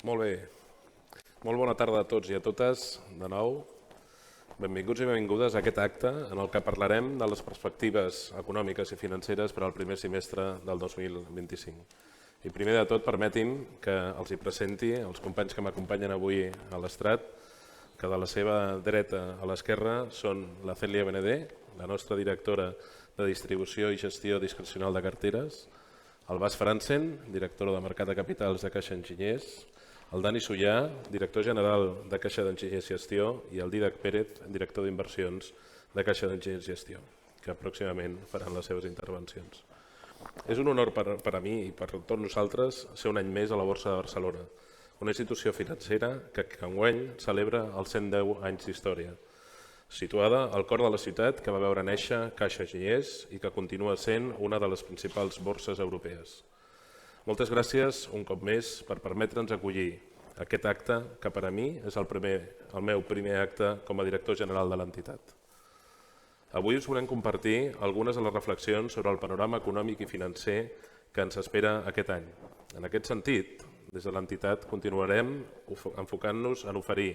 Molt bé. Molt bona tarda a tots i a totes, de nou. Benvinguts i benvingudes a aquest acte en el que parlarem de les perspectives econòmiques i financeres per al primer semestre del 2025. I primer de tot, permeti'm que els hi presenti els companys que m'acompanyen avui a l'estrat, que de la seva dreta a l'esquerra són la Cèlia Benedé, la nostra directora de distribució i gestió discrecional de carteres, el Bas Franzen, director de Mercat de Capitals de Caixa Enginyers, el Dani Sullà, director general de Caixa d'Enginyers i Gestió, i el Dídac Pérez, director d'Inversions de Caixa d'Enginyers i Gestió, que pròximament faran les seves intervencions. És un honor per a mi i per tots nosaltres ser un any més a la Borsa de Barcelona, una institució financera que enguany celebra els 110 anys d'història, situada al cor de la ciutat que va veure néixer Caixa Enginyers i que continua sent una de les principals borses europees. Moltes gràcies un cop més per permetre'ns acollir aquest acte que per a mi és el meu primer acte com a director general de l'entitat. Avui us volem compartir algunes de les reflexions sobre el panorama econòmic i financer que ens espera aquest any. En aquest sentit, des de l'entitat continuarem enfocant-nos en oferir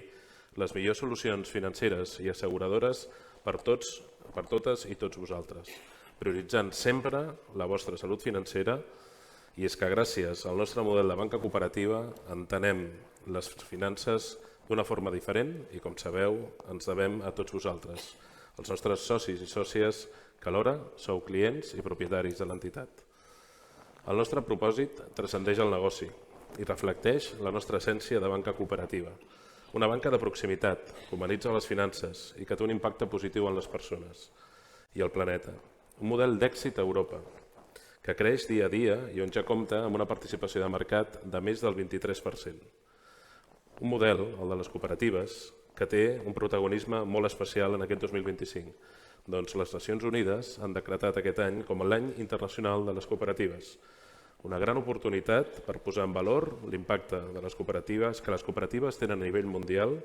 les millors solucions financeres i asseguradores per totes i tots vosaltres, prioritzant sempre la vostra salut financera. I és que gràcies al nostre model de banca cooperativa entenem les finances d'una forma diferent i, com sabeu, ens devem a tots vosaltres, els nostres socis i sòcies que alhora sou clients i propietaris de l'entitat. El nostre propòsit transcendeix el negoci i reflecteix la nostra essència de banca cooperativa, una banca de proximitat que humanitza les finances i que té un impacte positiu en les persones i el planeta. Un model d'èxit a Europa, que creix dia a dia i on ja compta amb una participació de mercat de més del 23%. Un model, el de les cooperatives, que té un protagonisme molt especial en aquest 2025, doncs les Nacions Unides han decretat aquest any com l'any internacional de les cooperatives, una gran oportunitat per posar en valor l'impacte de les cooperatives que les cooperatives tenen a nivell mundial,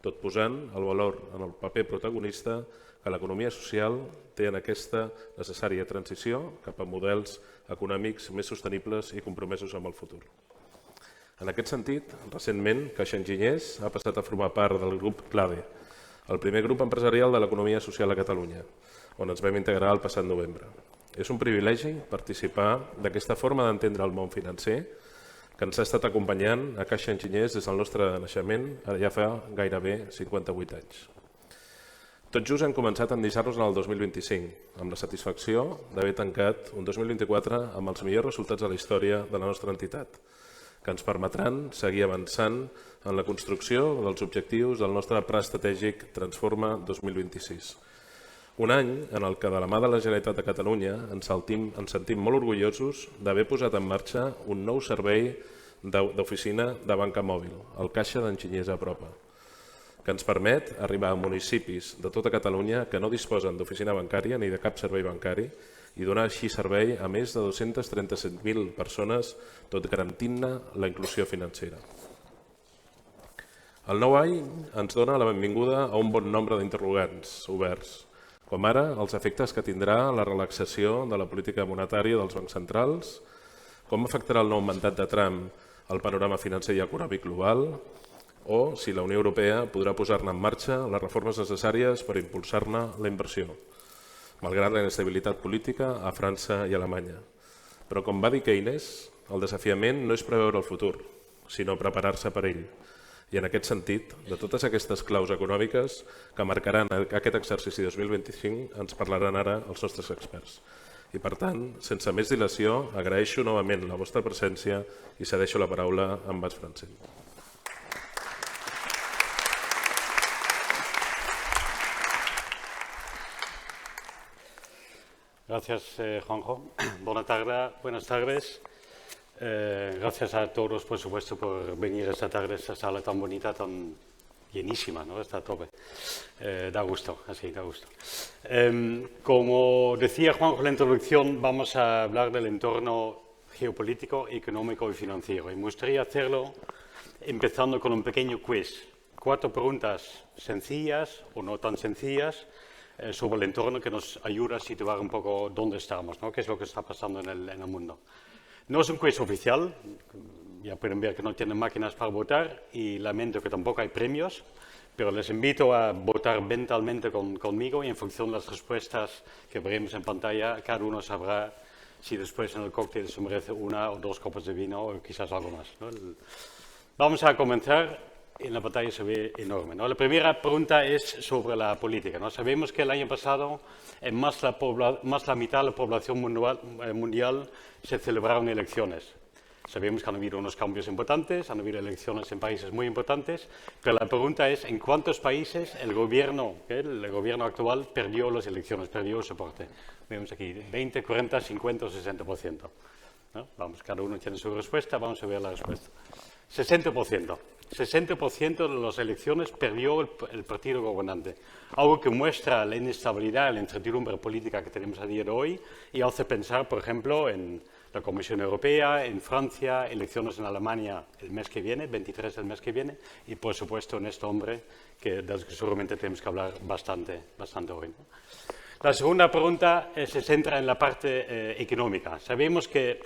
tot posant el valor en el paper protagonista que l'economia social té en aquesta necessària transició cap a models econòmics més sostenibles i compromesos amb el futur. En aquest sentit, recentment, Caixa Enginyers ha passat a formar part del grup CLADE, el primer grup empresarial de l'economia social a Catalunya, on ens vam integrar el passat novembre. És un privilegi participar d'aquesta forma d'entendre el món financer que ens ha estat acompanyant a Caixa Enginyers des del nostre naixement, ara ja fa gairebé 58 anys. Tot just hem començat a endinçar-nos en el 2025, amb la satisfacció d'haver tancat un 2024 amb els millors resultats de la història de la nostra entitat, que ens permetran seguir avançant en la construcció dels objectius del nostre pla estratègic Transforma 2026. Un any en el que de la mà de la Generalitat de Catalunya ens sentim molt orgullosos d'haver posat en marxa un nou servei d'oficina de banca mòbil, el Caixa d'Enginyers Apropa, que ens permet arribar a municipis de tota Catalunya que no disposen d'oficina bancària ni de cap servei bancari i donar així servei a més de 237.000 persones, tot garantint-ne la inclusió financera. El nou any ens dona la benvinguda a un bon nombre d'interrogants oberts, com ara els efectes que tindrà la relaxació de la política monetària dels bancs centrals, com afectarà el nou mandat de Trump al panorama financer i econòmic global, o si la Unió Europea podrà posar-ne en marxa les reformes necessàries per impulsar-ne la inversió, malgrat la inestabilitat política a França i Alemanya. Però com va dir Keynes, el desafiament no és preveure el futur, sinó preparar-se per ell. I en aquest sentit, de totes aquestes claus econòmiques que marcaran aquest exercici 2025 ens parlaran ara els nostres experts. I per tant, sense més dilació, agraeixo novament la vostra presència i cedeixo la paraula a en Bas Franzen. Gracias, Juanjo. Buenas tardes. Gracias a todos, por supuesto, por venir esta tarde a esta sala tan bonita, tan llenísima, ¿no? Está a tope. Da gusto, así, da gusto. Como decía Juanjo en la introducción, vamos a hablar del entorno geopolítico, económico y financiero. Y me gustaría hacerlo empezando con un pequeño quiz. 4 preguntas sencillas o no tan sencillas sobre el entorno que nos ayuda a situar un poco dónde estamos, ¿no? Qué es lo que está pasando en el mundo. No es un quiz oficial, ya pueden ver que no tienen máquinas para votar y lamento que tampoco hay premios, pero les invito a votar mentalmente conmigo y en función de las respuestas que veremos en pantalla, cada uno sabrá si después en el cóctel se merece 1 o 2 copas de vino o quizás algo más, ¿no? Vamos a comenzar. En la pantalla se ve enorme, ¿no? La primera pregunta es sobre la política, ¿no? Sabemos que el año pasado más la mitad de la población mundial se celebraron elecciones. Sabemos que han habido unos cambios importantes, han habido elecciones en países muy importantes, pero la pregunta es en cuántos países el gobierno actual perdió las elecciones, perdió el soporte. Vemos aquí 20, 40, 50 o 60%. ¿No? Vamos, cada uno tiene su respuesta, vamos a ver la respuesta. 60%. 60% de las elecciones perdió el partido gobernante, algo que muestra la inestabilidad, la incertidumbre política que tenemos a día de hoy y hace pensar, por ejemplo, en la Comisión Europea, en Francia, elecciones en Alemania el mes que viene, 23 del mes que viene, y por supuesto en este hombre del que seguramente tenemos que hablar bastante hoy, ¿no? La segunda pregunta se centra en la parte económica. Sabemos que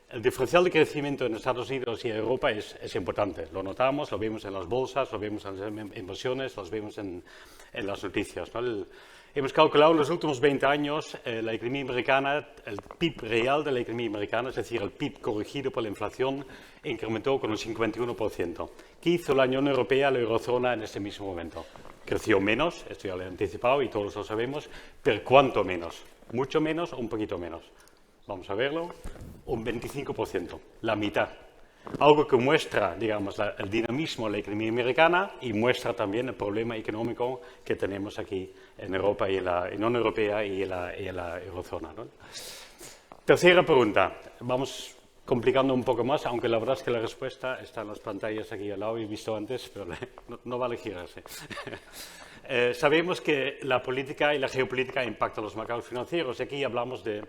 el diferencial de crecimiento en Estados Unidos y Europa es importante. Lo notamos, lo vemos en las bolsas, lo vemos en las inversiones, lo vemos en las noticias, ¿no? Hemos calculado en los últimos 20 años la economía americana, el PIB real de la economía americana, es decir, el PIB corregido por la inflación, incrementó con un 51%. ¿Qué hizo la Unión Europea, la Eurozona en ese mismo momento? Creció menos, esto ya lo he anticipado y todos lo sabemos, pero ¿cuánto menos? ¿Mucho menos o un poquito menos? Vamos a verlo, un 25%, la mitad. Algo que muestra, digamos, el dinamismo de la economía americana y muestra también el problema económico que tenemos aquí en Europa y en la Unión Europea y en la Eurozona, ¿no? Tercera pregunta, vamos complicando un poco más, aunque la verdad es que la respuesta está en las pantallas aquí al lado, he visto antes, pero no vale girarse. Sabemos que la política y la geopolítica impactan los mercados financieros. Aquí hablamos de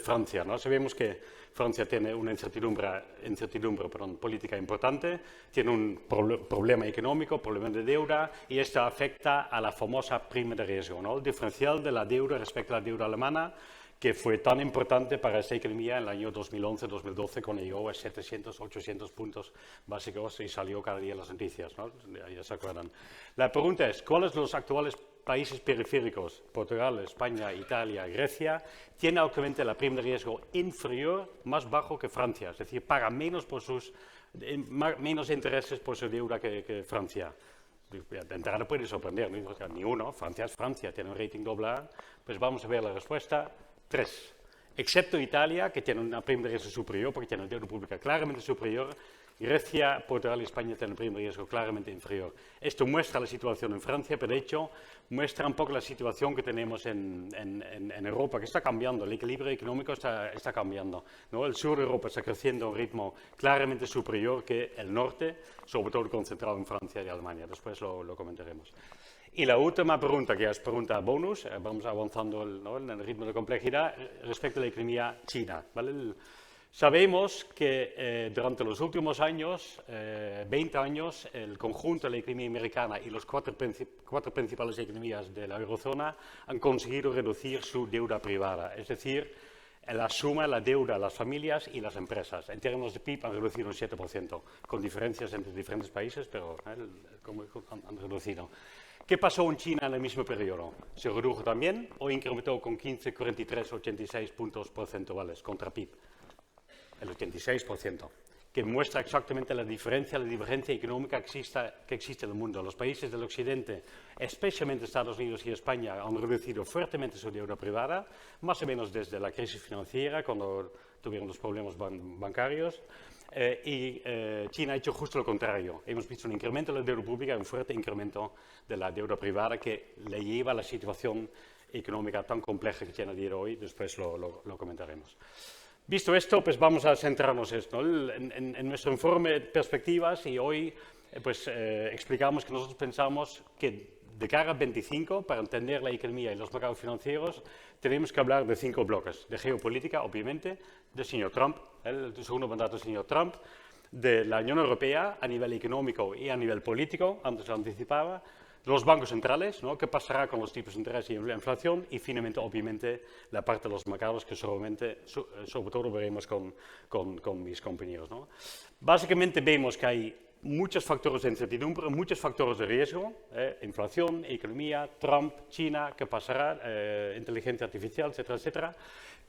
Francia, ¿no? Sabemos que Francia tiene una incertidumbre política importante, tiene un problema económico, problema de deuda, y esto afecta a la famosa prima de riesgo, ¿no? El diferencial de la deuda respecto a la deuda alemana, que fue tan importante para esta economía en el año 2011-2012, cuando llegó a 700, 800 puntos básicos y salió cada día en las noticias, ¿no? Ya se acuerdan. La pregunta es, ¿cuáles son los actuales países periféricos, Portugal, España, Italia, Grecia, tienen actualmente la prima de riesgo inferior, más bajo que Francia? Es decir, paga menos intereses por su deuda que Francia. De entrada puede sorprender, ¿no? Ni uno, Francia es Francia, tiene un rating AA. Pues vamos a ver la respuesta. 3. Excepto Italia, que tiene una prima de riesgo superior, porque tiene una deuda pública claramente superior. Grecia, Portugal y España tienen un prima de riesgo claramente inferior. Esto muestra la situación en Francia, pero de hecho muestra un poco la situación que tenemos en Europa, que está cambiando, el equilibrio económico está cambiando, ¿no? El sur de Europa está creciendo a un ritmo claramente superior que el norte, sobre todo concentrado en Francia y Alemania. Después lo comentaremos. Y la última pregunta, que es pregunta bonus, vamos avanzando, ¿no?, en el ritmo de complejidad, respecto a la economía china, ¿vale? Sabemos que durante los últimos años, 20 años, el conjunto de la economía americana y las cuatro principales economías de la eurozona han conseguido reducir su deuda privada, es decir, la suma de la deuda de las familias y las empresas. En términos de PIB han reducido un 7%, con diferencias entre diferentes países, pero han reducido. ¿Qué pasó en China en el mismo periodo? ¿Se redujo también o incrementó con 15, 43, 86 puntos porcentuales contra PIB? El 86%, que muestra exactamente la diferencia económica que existe en el mundo. Los países del occidente, especialmente Estados Unidos y España, han reducido fuertemente su deuda privada, más o menos desde la crisis financiera, cuando tuvieron los problemas bancarios, y China ha hecho justo lo contrario. Hemos visto un incremento de la deuda pública y un fuerte incremento de la deuda privada que le lleva a la situación económica tan compleja que tiene a día de hoy. Después lo comentaremos. Visto esto, pues vamos a centrarnos en nuestro informe de perspectivas y hoy explicamos que nosotros pensamos que de cara a 25, para entender la economía y los mercados financieros, tenemos que hablar de 5 bloques. De geopolítica, obviamente, del señor Trump, el segundo mandato del señor Trump, de la Unión Europea a nivel económico y a nivel político, antes lo anticipaba, los bancos centrales, ¿no? ¿Qué pasará con los tipos de interés y la inflación? Y finalmente, obviamente, la parte de los mercados que sobre todo veremos con mis compañeros, ¿no? Básicamente vemos que hay muchos factores de incertidumbre, muchos factores de riesgo, inflación, economía, Trump, China, qué pasará, inteligencia artificial, etcétera, etcétera.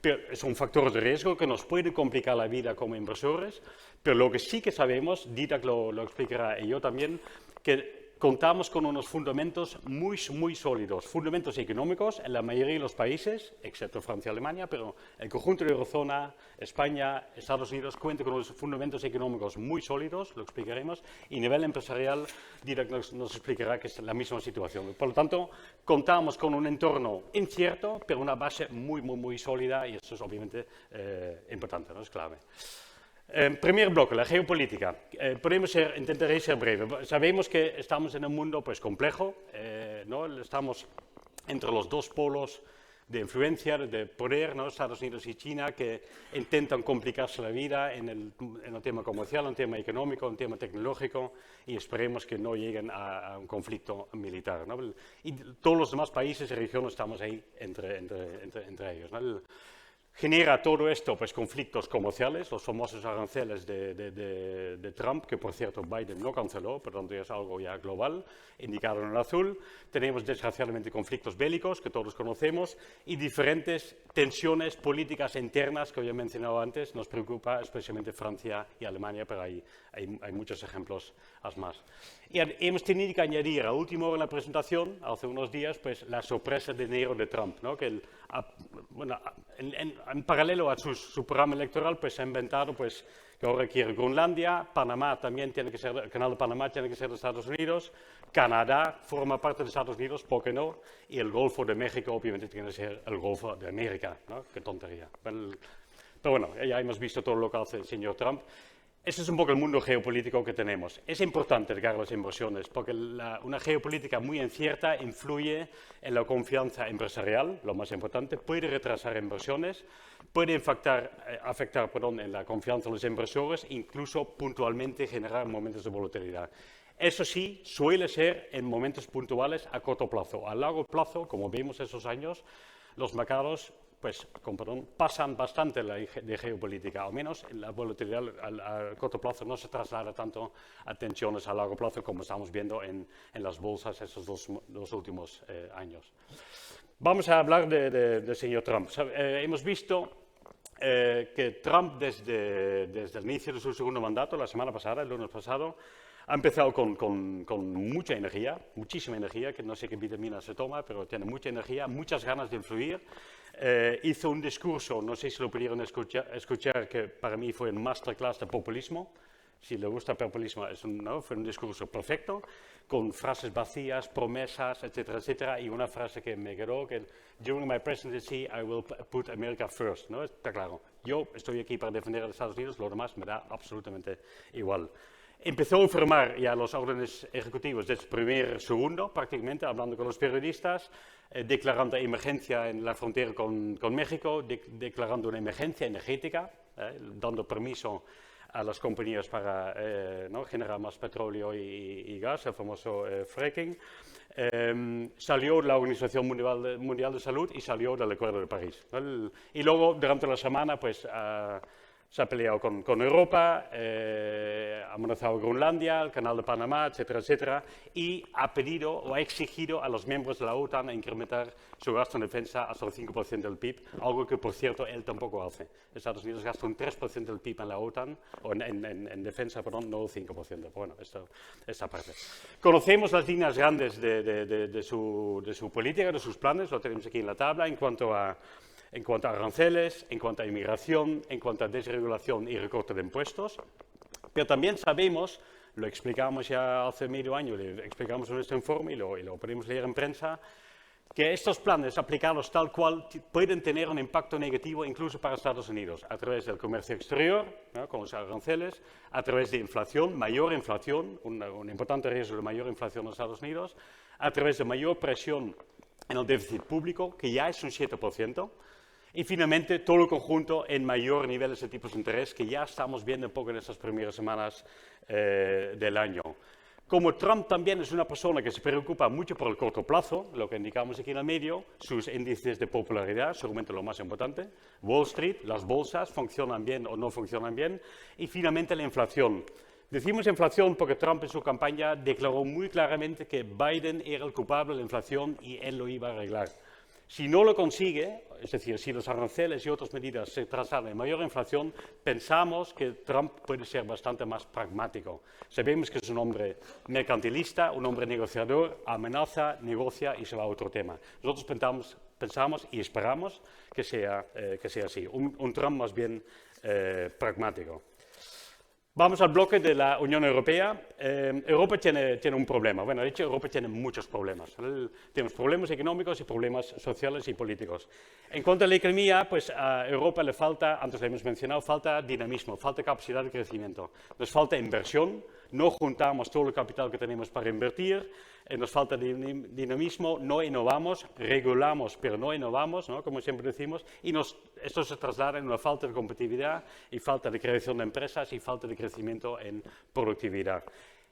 Pero son factores de riesgo que nos pueden complicar la vida como inversores, pero lo que sí que sabemos, Didac lo explicará y yo también, que contamos con unos fundamentos muy sólidos, fundamentos económicos en la mayoría de los países, excepto Francia y Alemania, pero el conjunto de la eurozona, España, Estados Unidos, cuenta con unos fundamentos económicos muy sólidos, lo explicaremos, y a nivel empresarial, Didac nos explicará que es la misma situación. Por lo tanto, contamos con un entorno incierto, pero una base muy sólida, y eso es obviamente importante, ¿no? Es clave. Primer bloque, la geopolítica. Intentaré ser breve. Sabemos que estamos en un mundo pues, complejo, ¿no? Estamos entre los dos polos de influencia, de poder, ¿no? Estados Unidos y China, que intentan complicarse la vida en el tema comercial, en el tema económico, en el tema tecnológico, y esperemos que no lleguen a un conflicto militar, ¿no? Y todos los demás países y regiones estamos ahí entre ellos, ¿no? Genera todo esto pues, conflictos comerciales, los famosos aranceles de Trump, que por cierto Biden no canceló, por tanto es algo ya global, indicado en el azul. Tenemos desgraciadamente conflictos bélicos, que todos conocemos, y diferentes tensiones políticas internas, que ya he mencionado antes, nos preocupa especialmente Francia y Alemania, pero hay muchos ejemplos más. Y hemos tenido que añadir a último hora en la presentación, hace unos días, pues la sorpresa de enero de Trump, ¿no? Que en paralelo a su programa electoral, pues ha inventado pues, que ahora quiere Groenlandia, Panamá también tiene que ser, el canal de Panamá tiene que ser de Estados Unidos, Canadá forma parte de Estados Unidos, ¿por qué no? Y el Golfo de México obviamente tiene que ser el Golfo de América, ¿no? Qué tontería. Pero bueno, ya hemos visto todo lo que hace el señor Trump. Ese es un poco el mundo geopolítico que tenemos. Es importante de cara a las inversiones, porque una geopolítica muy incierta influye en la confianza empresarial, lo más importante, puede retrasar inversiones, puede afectar en la confianza de los inversores, incluso puntualmente generar momentos de volatilidad. Eso sí, suele ser en momentos puntuales a corto plazo. A largo plazo, como vimos esos años, los mercados pues, pasan bastante de geopolítica, al menos la volatilidad a corto plazo no se traslada tanto a tensiones a largo plazo como estamos viendo en las bolsas esos dos últimos años. Vamos a hablar del señor Trump. Hemos visto que Trump desde el inicio de su segundo mandato, la semana pasada, el lunes pasado, ha empezado con mucha energía, muchísima energía, que no sé qué vitamina se toma, pero tiene mucha energía, muchas ganas de influir. Hizo un discurso, no sé si lo pudieron escuchar, que para mí fue un masterclass de populismo. Si le gusta el populismo, fue un discurso perfecto, con frases vacías, promesas, etcétera, etcétera, y una frase que me quedó, que during my presidency I will put America first, ¿no? Está claro, yo estoy aquí para defender a los Estados Unidos, lo demás me da absolutamente igual. Empezó a firmar ya los órdenes ejecutivos de su primer segundo, prácticamente, hablando con los periodistas, declarando emergencia en la frontera con México, declarando una emergencia energética, dando permiso a las compañías para generar más petróleo y gas, el famoso fracking. Salió la Organización Mundial de Salud y salió del Acuerdo de París. Y luego, durante la semana, pues se ha peleado con Europa, ha amenazado Groenlandia, el canal de Panamá, etcétera, etcétera, y ha pedido o ha exigido a los miembros de la OTAN a incrementar su gasto en defensa hasta el 5% del PIB, algo que, por cierto, él tampoco hace. Estados Unidos gasta un 3% del PIB en la OTAN, o en defensa, perdón, no el 5%. Bueno, esta parte. Conocemos las líneas grandes de su política, de sus planes, lo tenemos aquí en la tabla, en cuanto a aranceles, en cuanto a inmigración, en cuanto a desregulación y recorte de impuestos. Pero también sabemos, lo explicamos ya hace medio año, lo explicamos en nuestro informe y lo podemos leer en prensa, que estos planes aplicados tal cual pueden tener un impacto negativo incluso para Estados Unidos, a través del comercio exterior, ¿no? Con los aranceles, a través de inflación, mayor inflación, un importante riesgo de mayor inflación en Estados Unidos, a través de mayor presión en el déficit público, que ya es un 7%, y finalmente todo el conjunto en mayor niveles de tipos de interés, que ya estamos viendo un poco en estas primeras semanas del año. Como Trump también es una persona que se preocupa mucho por el corto plazo, lo que indicamos aquí en el medio, sus índices de popularidad, seguramente lo más importante, Wall Street, las bolsas, funcionan bien o no funcionan bien, y finalmente la inflación. Decimos inflación porque Trump en su campaña declaró muy claramente que Biden era el culpable de la inflación y él lo iba a arreglar. Si no lo consigue, es decir, si los aranceles y otras medidas se trasladan en mayor inflación, pensamos que Trump puede ser bastante más pragmático. Sabemos que es un hombre mercantilista, un hombre negociador, amenaza, negocia y se va a otro tema. Nosotros pensamos y esperamos que sea así, un Trump más bien pragmático. Vamos al bloque de la Unión Europea. Europa tiene un problema. Bueno, de hecho, Europa tiene muchos problemas. Tenemos problemas económicos y problemas sociales y políticos. En cuanto a la economía, pues a Europa le falta, antes lo hemos mencionado, falta dinamismo, falta capacidad de crecimiento. Nos falta inversión, no juntamos todo el capital que tenemos para invertir, nos falta dinamismo, no innovamos, regulamos pero no innovamos, ¿no? Como siempre decimos, y esto se traslada en una falta de competitividad y falta de creación de empresas y falta de crecimiento en productividad.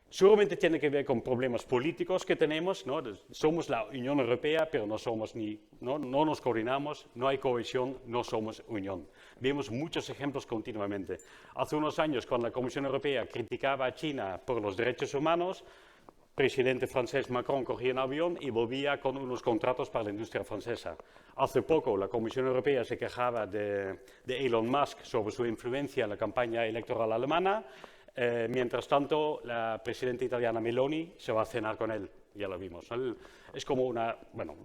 Seguramente tiene que ver con problemas políticos que tenemos, ¿no? Somos la Unión Europea, pero no nos coordinamos, no hay cohesión, no somos unión. Vemos muchos ejemplos continuamente. Hace unos años, cuando la Comisión Europea criticaba a China por los derechos humanos, el presidente francés Macron cogía un avión y volvía con unos contratos para la industria francesa. Hace poco la Comisión Europea se quejaba de Elon Musk sobre su influencia en la campaña electoral alemana. Mientras tanto, la presidenta italiana Meloni se va a cenar con él, ya lo vimos. Es como una,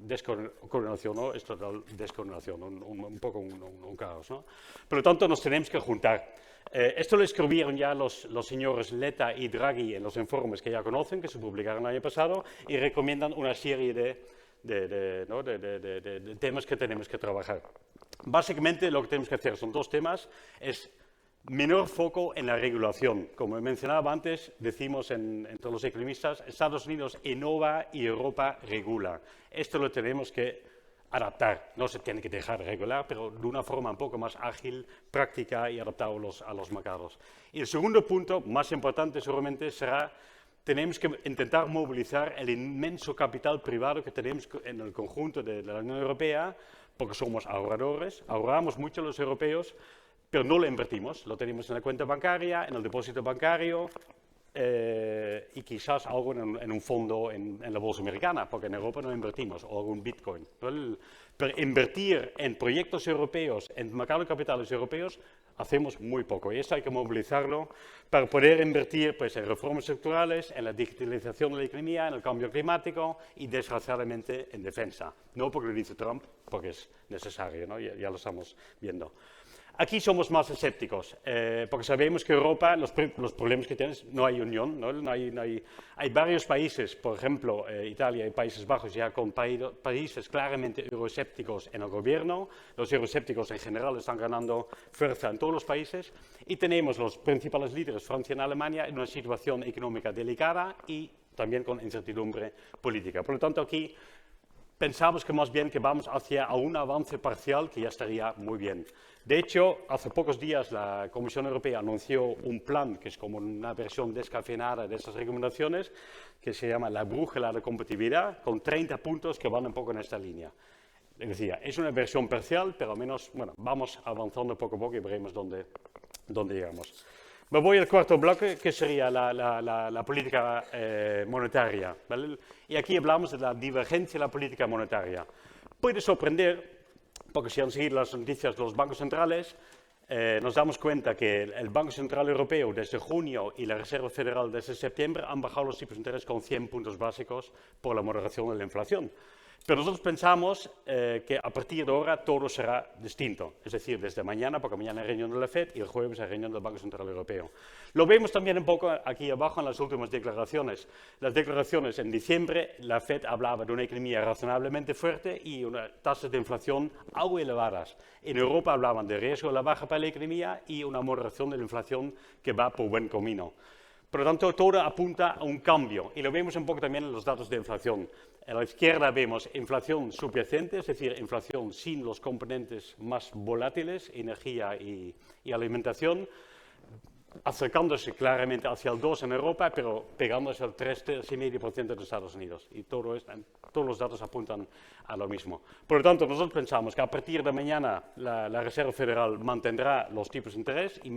descoordinación, ¿no? Es total descoordinación, un poco un caos, ¿no? Por lo tanto, nos tenemos que juntar. Esto lo escribieron ya los señores Letta y Draghi en los informes que ya conocen, que se publicaron el año pasado, y recomiendan una serie de temas que tenemos que trabajar. Básicamente, lo que tenemos que hacer son dos temas. Es menor foco en la regulación. Como mencionaba antes, decimos entre los economistas, Estados Unidos innova y Europa regula. Esto lo tenemos que adaptar. No se tiene que dejar de regular, pero de una forma un poco más ágil, práctica y adaptado a los mercados. Y el segundo punto, más importante seguramente, será tenemos que intentar movilizar el inmenso capital privado que tenemos en el conjunto de la Unión Europea, porque somos ahorradores, ahorramos mucho los europeos, pero no lo invertimos, lo tenemos en la cuenta bancaria, en el depósito bancario y quizás algo en un fondo en la bolsa americana, porque en Europa no invertimos, o algún Bitcoin. Pero invertir en proyectos europeos, en mercados de capitales europeos, hacemos muy poco. Y esto hay que movilizarlo para poder invertir pues, en reformas estructurales, en la digitalización de la economía, en el cambio climático y, desgraciadamente, en defensa. No porque lo dice Trump, porque es necesario, ¿no? Ya lo estamos viendo. Aquí somos más escépticos, porque sabemos que Europa, los problemas que tiene, no hay unión, ¿no? Hay varios países, por ejemplo, Italia y Países Bajos, ya con países claramente euroescépticos en el gobierno. Los euroescépticos en general están ganando fuerza en todos los países. Y tenemos los principales líderes, Francia y Alemania, en una situación económica delicada y también con incertidumbre política. Por lo tanto, aquí pensamos que más bien que vamos hacia un avance parcial que ya estaría muy bien. De hecho, hace pocos días la Comisión Europea anunció un plan que es como una versión descafeinada de esas recomendaciones, que se llama la brújula de competitividad, con 30 puntos que van un poco en esta línea. Les decía, es una versión parcial, pero al menos vamos avanzando poco a poco y veremos dónde llegamos. Me voy al cuarto bloque, que sería la política monetaria, ¿vale? Y aquí hablamos de la divergencia de la política monetaria. Puede sorprender, porque si han seguido las noticias de los bancos centrales, nos damos cuenta que el Banco Central Europeo desde junio y la Reserva Federal desde septiembre han bajado los tipos de interés con 100 puntos básicos por la moderación de la inflación. Pero nosotros pensamos que a partir de ahora todo será distinto, es decir, desde mañana, porque mañana hay reunión de la FED y el jueves hay reunión del Banco Central Europeo. Lo vemos también un poco aquí abajo en las últimas declaraciones. Las declaraciones en diciembre, la FED hablaba de una economía razonablemente fuerte y unas tasas de inflación algo elevadas. En Europa hablaban de riesgo de la baja para la economía y una moderación de la inflación que va por buen camino. Por lo tanto, todo apunta a un cambio y lo vemos un poco también en los datos de inflación. A la izquierda vemos inflación subyacente, es decir, inflación sin los componentes más volátiles, energía y alimentación. acercándose claramente hacia el 2 en Europa, pero pegándose al 3,5% de Estados Unidos. Y todos los datos apuntan a lo mismo. Por lo tanto, nosotros pensamos que a partir de mañana la Reserva Federal mantendrá los tipos de interés y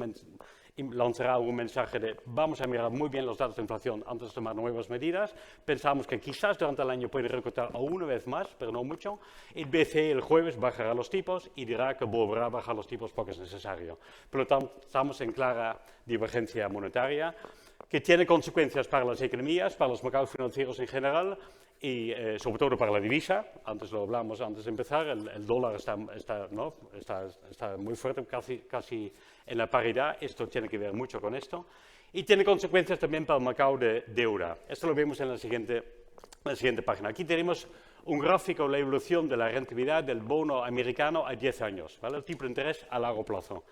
lanzará un mensaje de vamos a mirar muy bien los datos de inflación antes de tomar nuevas medidas. Pensamos que quizás durante el año puede recortar aún una vez más, pero no mucho. El BCE el jueves bajará los tipos y dirá que volverá a bajar los tipos porque es necesario. Por lo tanto, estamos en clara divergencia monetaria que tiene consecuencias para las economías, para los mercados financieros en general y sobre todo para la divisa. Antes lo hablamos antes de empezar, el dólar está muy fuerte, casi en la paridad. Esto tiene que ver mucho con esto. Y tiene consecuencias también para el mercado de deuda. Esto lo vemos en la siguiente página. Aquí tenemos un gráfico de la evolución de la rentabilidad del bono americano a 10 años, ¿vale? El tipo de interés a largo plazo.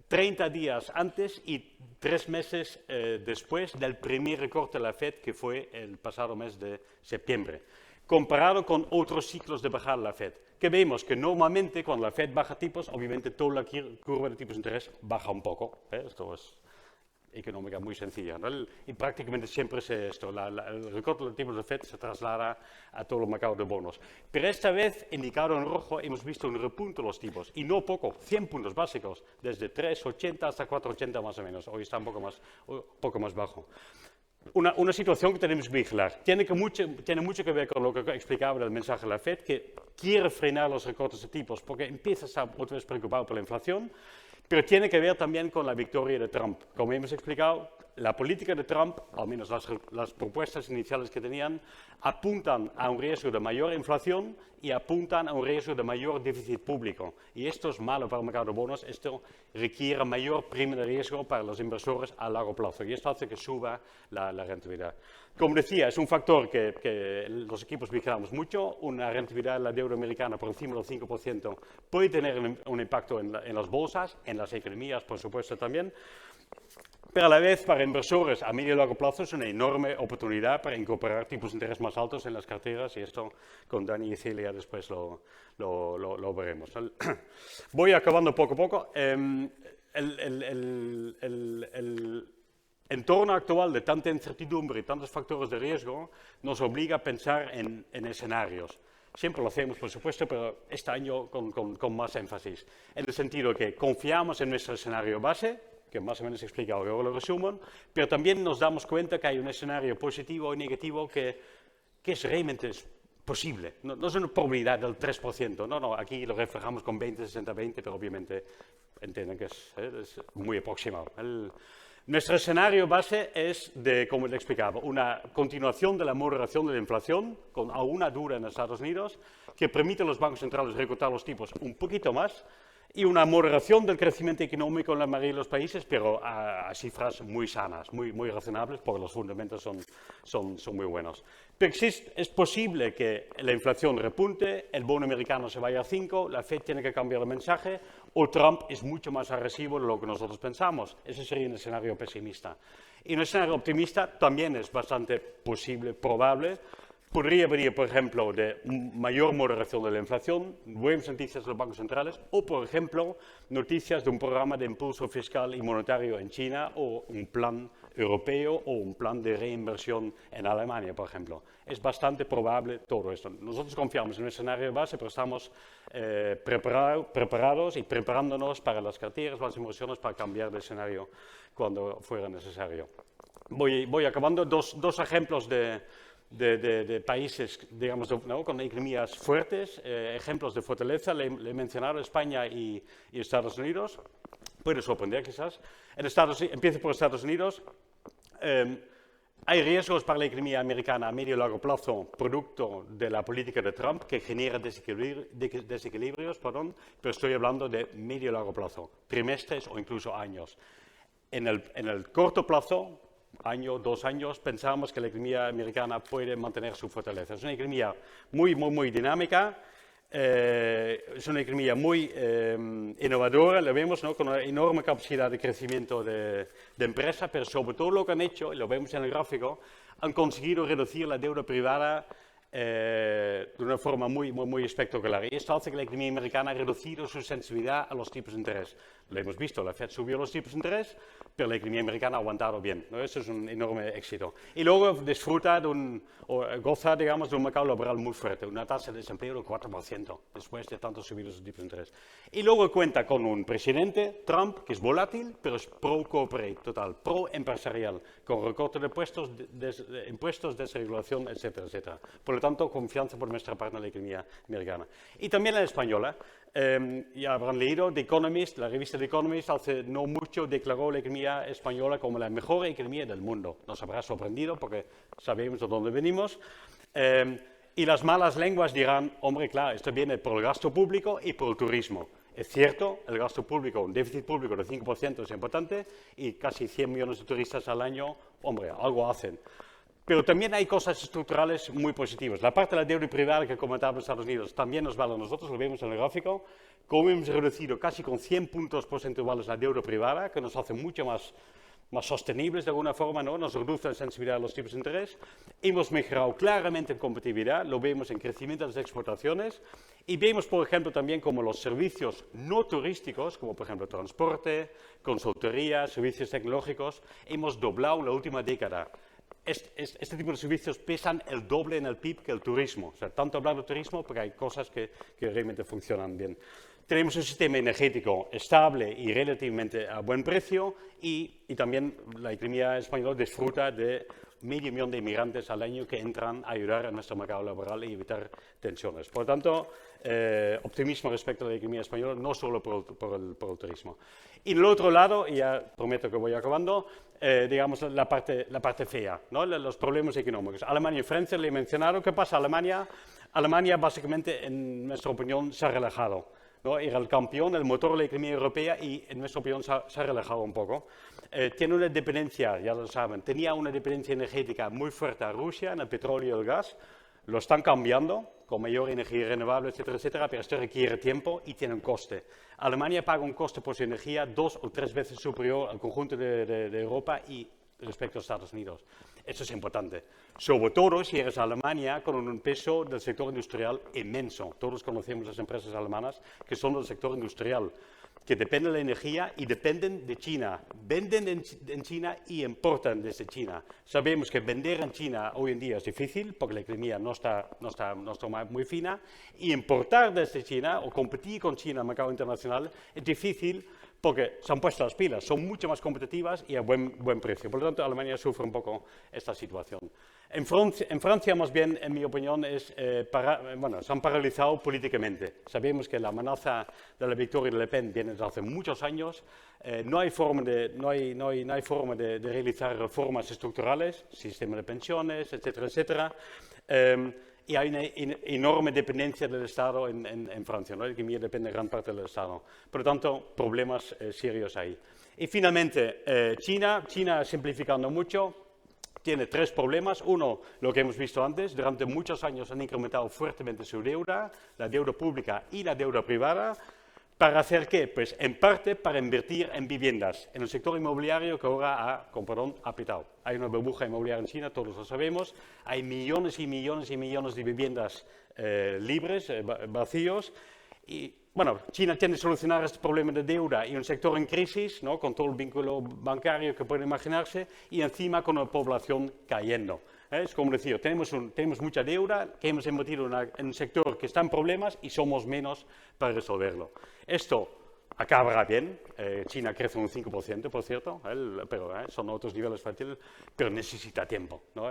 30 días antes y 3 meses después del primer recorte de la FED, que fue el pasado mes de septiembre, comparado con otros ciclos de bajada de la FED, que vemos que normalmente cuando la FED baja tipos, obviamente toda la curva de tipos de interés baja un poco. Esto es económica muy sencilla, ¿no? Y prácticamente siempre es esto, el recorte de tipos de FED se traslada a todo el mercado de bonos. Pero esta vez, indicado en rojo, hemos visto un repunte de los tipos, y no poco, 100 puntos básicos, desde 3,80 hasta 4,80 más o menos, hoy está un poco más bajo. Una situación que tenemos que vigilar. Tiene mucho que ver con lo que explicaba del mensaje de la FED, que quiere frenar los recortes de tipos porque empieza a estar otra vez preocupado por la inflación, pero tiene que ver también con la victoria de Trump. Como hemos explicado, la política de Trump, al menos las propuestas iniciales que tenían, apuntan a un riesgo de mayor inflación y apuntan a un riesgo de mayor déficit público. Y esto es malo para el mercado de bonos, esto requiere mayor prima de riesgo para los inversores a largo plazo y esto hace que suba la rentabilidad. Como decía, es un factor que los equipos vigilamos mucho. Una rentabilidad de la deuda americana por encima del 5% puede tener un impacto en las bolsas, en las economías, por supuesto, también. Pero a la vez, para inversores a medio y largo plazo es una enorme oportunidad para incorporar tipos de interés más altos en las carteras y esto con Dani y Celia después lo veremos. Voy acabando poco a poco. El entorno actual de tanta incertidumbre y tantos factores de riesgo nos obliga a pensar en escenarios. Siempre lo hacemos, por supuesto, pero este año con más énfasis. En el sentido que confiamos en nuestro escenario base, que más o menos he explicado, yo lo resumo, pero también nos damos cuenta que hay un escenario positivo y negativo que es realmente posible. No es una probabilidad del 3%, no, aquí lo reflejamos con 20, 60, 20, pero obviamente entienden que es muy aproximado. Nuestro escenario base es, como le explicaba, una continuación de la moderación de la inflación, con aún una dura en Estados Unidos, que permite a los bancos centrales recortar los tipos un poquito más, y una moderación del crecimiento económico en la mayoría de los países, pero a cifras muy sanas, muy razonables, porque los fundamentos son muy buenos. Pero es posible que la inflación repunte, el bono americano se vaya a 5, la FED tiene que cambiar el mensaje, o Trump es mucho más agresivo de lo que nosotros pensamos. Ese sería un escenario pesimista. Y un escenario optimista también es bastante posible, probable. Podría venir, por ejemplo, de mayor moderación de la inflación, buenas noticias de los bancos centrales, o, por ejemplo, noticias de un programa de impulso fiscal y monetario en China, o un plan europeo, o un plan de reinversión en Alemania, por ejemplo. Es bastante probable todo esto. Nosotros confiamos en el escenario base, pero estamos preparados y preparándonos para las carteras, las inversiones, para cambiar de escenario cuando fuera necesario. Voy acabando. Dos ejemplos de países, digamos, con economías fuertes, ejemplos de fortaleza. Le he mencionado España y Estados Unidos. Puede sorprender quizás. Empiezo por Estados Unidos. Hay riesgos para la economía americana a medio y largo plazo, producto de la política de Trump, que genera desequilibrios, pero estoy hablando de medio y largo plazo, trimestres o incluso años. En el corto plazo, año, 2 años, pensamos que la economía americana puede mantener su fortaleza. Es una economía muy dinámica, es una economía muy innovadora, lo vemos, ¿no? Con una enorme capacidad de crecimiento de empresa, pero sobre todo lo que han hecho, y lo vemos en el gráfico, han conseguido reducir la deuda privada de una forma muy espectacular. Y esto hace que la economía americana ha reducido su sensibilidad a los tipos de interés. Lo hemos visto, la Fed subió los tipos de interés, pero la economía americana ha aguantado bien, ¿no? Eso es un enorme éxito. Y luego disfruta o goza, digamos, de un mercado laboral muy fuerte, una tasa de desempleo del 4%, después de tanto subir los tipos de interés. Y luego cuenta con un presidente, Trump, que es volátil, pero es pro-corporate, total, pro-empresarial, con recorte de impuestos, desregulación, etcétera, etcétera. Por lo tanto, confianza por nuestra parte en la economía americana. Y también en la española. Ya habrán leído The Economist, la revista The Economist, hace no mucho declaró la economía española como la mejor economía del mundo. Nos habrá sorprendido porque sabemos de dónde venimos. Y las malas lenguas dirán, hombre, claro, esto viene por el gasto público y por el turismo. Es cierto, el gasto público, un déficit público de 5% es importante y casi 100 millones de turistas al año, hombre, algo hacen. Pero también hay cosas estructurales muy positivas. La parte de la deuda privada que comentaba en Estados Unidos también nos vale a nosotros, lo vemos en el gráfico, como hemos reducido casi con 100 puntos porcentuales la deuda privada, que nos hace mucho más sostenibles de alguna forma, ¿no? Nos reduce la sensibilidad a los tipos de interés. Hemos mejorado claramente en competitividad, lo vemos en crecimiento de las exportaciones y vemos, por ejemplo, también como los servicios no turísticos, como por ejemplo transporte, consultoría, servicios tecnológicos, hemos doblado en la última década. Este tipo de servicios pesan el doble en el PIB que el turismo. O sea, tanto hablar de turismo porque hay cosas que realmente funcionan bien. Tenemos un sistema energético estable y relativamente a buen precio y también la economía española disfruta de 500.000 de inmigrantes al año que entran a ayudar a nuestro mercado laboral y evitar tensiones. Por lo tanto, optimismo respecto a la economía española, no solo por el turismo. Y en el otro lado, y ya prometo que voy acabando, digamos la parte fea, ¿no? Los problemas económicos. Alemania y Francia, le he mencionado. ¿Qué pasa? Alemania básicamente, en nuestra opinión, se ha relajado, ¿no? Era el campeón, el motor de la economía europea y, en nuestra opinión, se ha relajado un poco. Tiene una dependencia, ya lo saben, tenía una dependencia energética muy fuerte a Rusia en el petróleo y el gas. Lo están cambiando con mayor energía renovable, etcétera, etcétera, pero esto requiere tiempo y tiene un coste. Alemania paga un coste por su energía 2 o 3 veces superior al conjunto de Europa y respecto a Estados Unidos. Eso es importante. Sobre todo si eres Alemania con un peso del sector industrial inmenso. Todos conocemos las empresas alemanas que son del sector industrial, que dependen de la energía y dependen de China. Venden en China y importan desde China. Sabemos que vender en China hoy en día es difícil porque la economía no está muy fina. Y importar desde China o competir con China en el mercado internacional es difícil porque se han puesto las pilas, son mucho más competitivas y a buen precio. Por lo tanto, Alemania sufre un poco esta situación. En Francia, más bien, en mi opinión, se han paralizado políticamente. Sabemos que la amenaza de la victoria de Le Pen viene desde hace muchos años. No hay forma de realizar reformas estructurales, sistema de pensiones, etcétera, etcétera. Y hay una enorme dependencia del Estado en Francia, ¿no? La economía depende en gran parte del Estado. Por lo tanto, problemas serios ahí. Y finalmente, China, simplificando mucho, tiene 3 problemas. Uno, lo que hemos visto antes, durante muchos años han incrementado fuertemente su deuda, la deuda pública y la deuda privada. ¿Para hacer qué? Pues en parte para invertir en viviendas, en el sector inmobiliario que ahora ha pitado. Hay una burbuja inmobiliaria en China, todos lo sabemos. Hay millones y millones y millones de viviendas libres, vacíos. Y bueno, China tiene que solucionar este problema de deuda y un sector en crisis, ¿no? Con todo el vínculo bancario que pueden imaginarse y encima con la población cayendo. Es como decir, tenemos mucha deuda que hemos invertido en un sector que está en problemas y somos menos para resolverlo. Esto acabará bien. China crece un 5%, por cierto, pero son otros niveles fáciles, pero necesita tiempo, ¿no?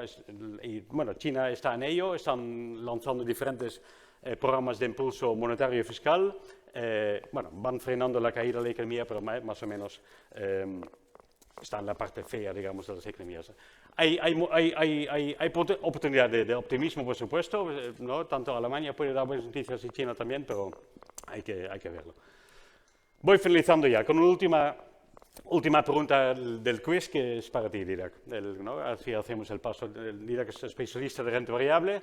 Y bueno, China está en ello, están lanzando diferentes programas de impulso monetario y fiscal. Van frenando la caída de la economía, pero más o menos está en la parte fea, digamos, de las economías. Hay oportunidad de optimismo, por supuesto, ¿no? Tanto Alemania puede dar buenas noticias y China también, pero hay que verlo. Voy finalizando ya con una última pregunta del quiz, que es para ti, Didac, ¿no? Así hacemos el paso. Didac es especialista de renta variable.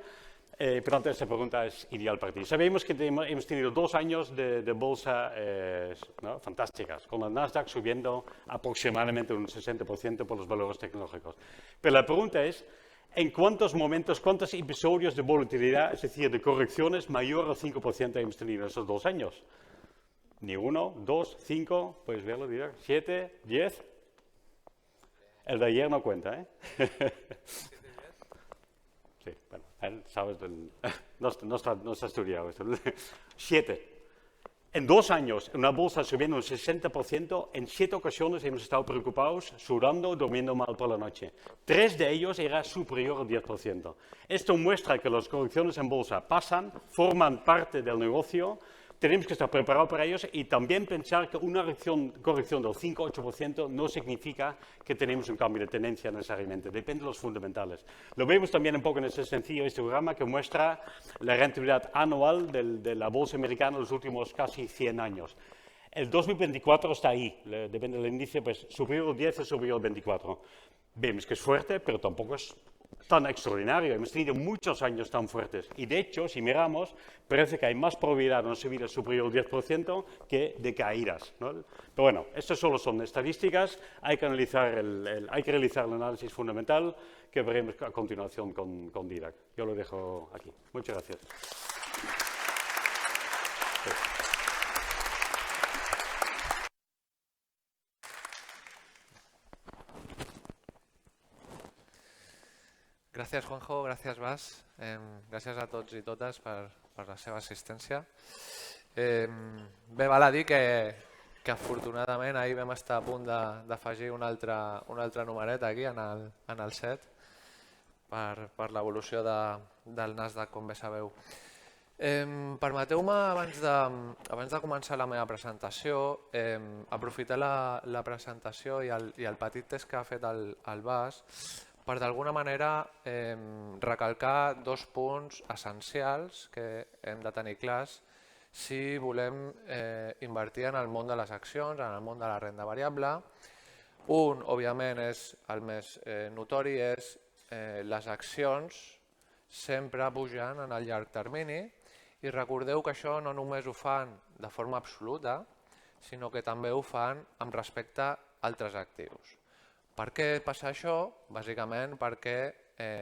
Por tanto, esta pregunta es ideal para ti. Sabemos que hemos tenido 2 años de bolsa, ¿no? Fantásticas, con la Nasdaq subiendo aproximadamente un 60% por los valores tecnológicos. Pero la pregunta es, en cuántos momentos, cuántos episodios de volatilidad, es decir, de correcciones mayor al 5% hemos tenido en esos 2 años. Ni 1, 2, 5, puedes verlo, 7, 10. El de ayer no cuenta, ¿eh? Sí, bueno, él sabes, no está estudiado esto. 7. En 2 años, una bolsa subiendo un 60%, en 7 ocasiones hemos estado preocupados, sudando, durmiendo mal por la noche. 3 de ellos era superior al 10%. Esto muestra que las correcciones en bolsa pasan, forman parte del negocio, tenemos que estar preparados para ellos y también pensar que una corrección del 5-8% no significa que tenemos un cambio de tendencia necesariamente, depende de los fundamentales. Lo vemos también un poco en ese sencillo histograma que muestra la rentabilidad anual de la bolsa americana en los últimos casi 100 años. El 2024 está ahí, depende del índice, pues superior al 10 o superior al 24. Vemos que es fuerte, pero tampoco es tan extraordinario. Hemos tenido muchos años tan fuertes. Y de hecho, si miramos, parece que hay más probabilidad de una subida superior al 10% que de caídas, ¿no? Pero bueno, estas solo son estadísticas. Hay que realizar el análisis fundamental que veremos a continuación con Didac. Yo lo dejo aquí. Muchas gracias. Sí. Gràcies, Juanjo, gràcies, Bas. Gràcies a tots i totes per la seva assistència. Bé, val a dir que afortunadament ahir vam estar a punt d'afegir un altre numeret aquí en el set per l'evolució del Nasdaq, com bé sabeu. Permeteu-me, abans de començar la meva presentació, aprofitar la presentació i el petit test que ha fet el Bas per d'alguna manera recalcar 2 punts essencials que hem de tenir clars si volem invertir en el món de les accions, en el món de la renda variable. Un, òbviament, és el més notori, és les accions sempre pugen en el llarg termini i recordeu que això no només ho fan de forma absoluta, sinó que també ho fan amb respecte a altres actius. Per què passa això? Bàsicament perquè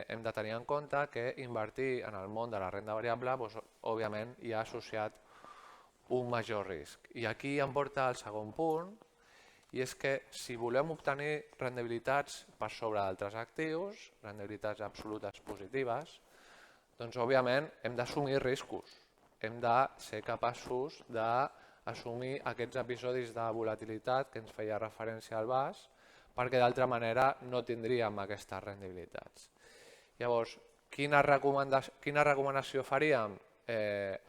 hem de tenir en compte que invertir en el món de la renda variable, òbviament, hi ha associat un major risc. I aquí em porta al segon punt, i és que si volem obtenir rendibilitats per sobre d'altres actius, rendibilitats absolutes positives, doncs òbviament hem d'assumir riscos. Hem de ser capaços d'assumir aquests episodis de volatilitat que ens feia referència al Bas, perquè d'altra manera no tindríem aquestes rendibilitats. Llavors, quina recomanació faríem?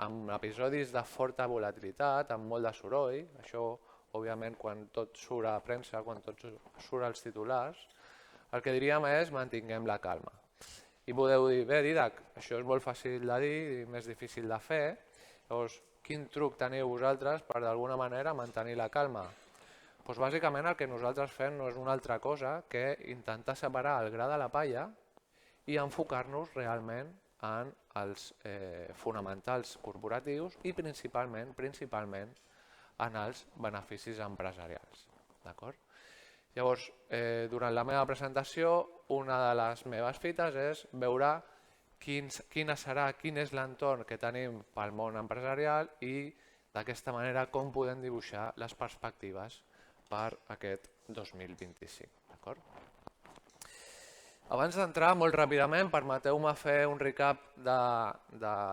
Amb episodis de forta volatilitat, amb molt de soroll, això, òbviament, quan tot surt a premsa, quan tot surt als titulars, el que diríem és mantinguem la calma. I podeu dir, bé, Didac, això és molt fàcil de dir i més difícil de fer, llavors, quin truc teniu vosaltres per d'alguna manera mantenir la calma? Doncs bàsicament el que nosaltres fem no és una altra cosa que intentar separar el gra de la palla i enfocar-nos realment en els fonamentals corporatius i principalment en els beneficis empresarials. Llavors, durant la meva presentació, una de les meves fites és veure quin és l'entorn que tenim pel món empresarial i d'aquesta manera com podem dibuixar les perspectives per aquest 2025. Abans d'entrar, molt ràpidament, permeteu-me fer un recap de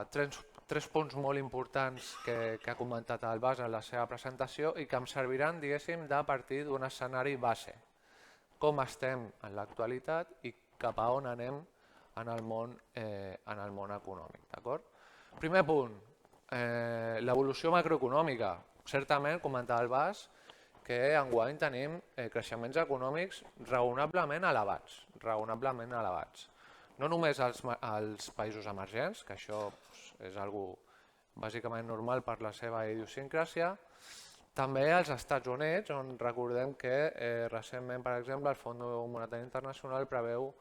3 punts molt importants que ha comentat el Bas en la seva presentació i que em serviran, diguéssim, de partir d'un escenari base. Com estem en l'actualitat i cap a on anem en el món econòmic. Primer punt, l'evolució macroeconòmica. Certament, comentava el Bas, que enguany tenim creixements econòmics raonablement elevats. No només als països emergents, que això és algo bàsicament normal per la seva idiosincràsia, també als Estats Units, on recordem que recentment, per exemple, el Fons Monetari Internacional preveu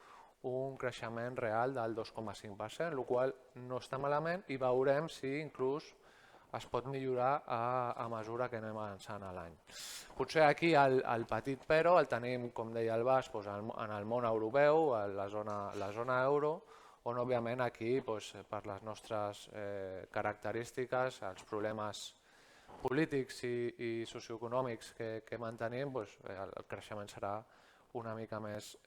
un creixement real del 2,5%, el qual no està malament i veurem si inclús es pot millorar a mesura que anem avançant a l'any. Potser aquí el petit però el tenim, com deia el Bas, en el món europeu, a la zona euro, on òbviament aquí per les nostres característiques, els problemes polítics i socioeconòmics que mantenim, el creixement serà una mica més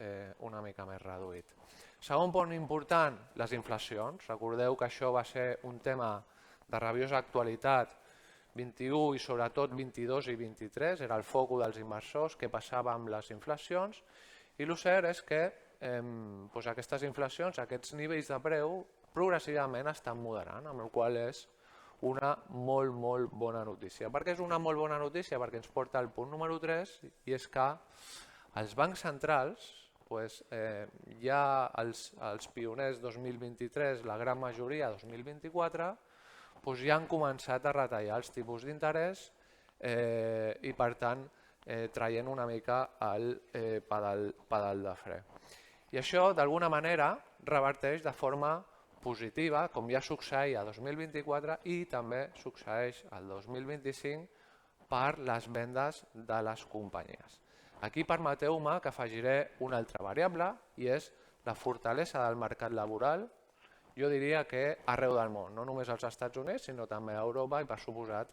reduït. Segon punt important, les inflacions. Recordeu que això va ser un tema de rabiosa actualitat 21 i sobretot 22 i 23, era el focus dels inversors, què passava amb les inflacions, i el cert és que aquestes inflacions, aquests nivells de preu, progressivament estan moderant, amb la qual cosa és una molt, molt bona notícia. Per què és una molt bona notícia? Perquè ens porta al punt número 3, i és que els bancs centrals, ja els pioners 2023, la gran majoria 2024, ja han començat a retallar els tipus d'interès i, per tant, traient una mica el pedal de fre. I això, d'alguna manera, reverteix de forma positiva, com ja succeïa a 2024 i també succeeix al 2025 per les vendes de les companyies. Aquí permeteu-me que afegiré una altra variable i és la fortalesa del mercat laboral, jo diria que arreu del món, no només als Estats Units, sinó també a Europa i, per suposat,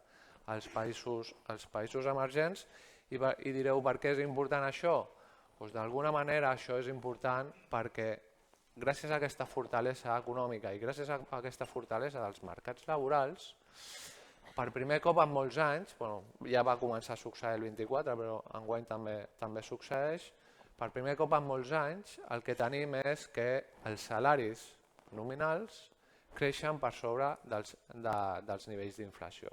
als països emergents. I direu, per què és important això? D'alguna manera això és important perquè gràcies a aquesta fortalesa econòmica i gràcies a aquesta fortalesa dels mercats laborals, per primer cop en molts anys, ja va començar a succeir el 24, però enguany també succeeix, per primer cop en molts anys el que tenim és que els salaris nominals creixen per sobre dels nivells d'inflació,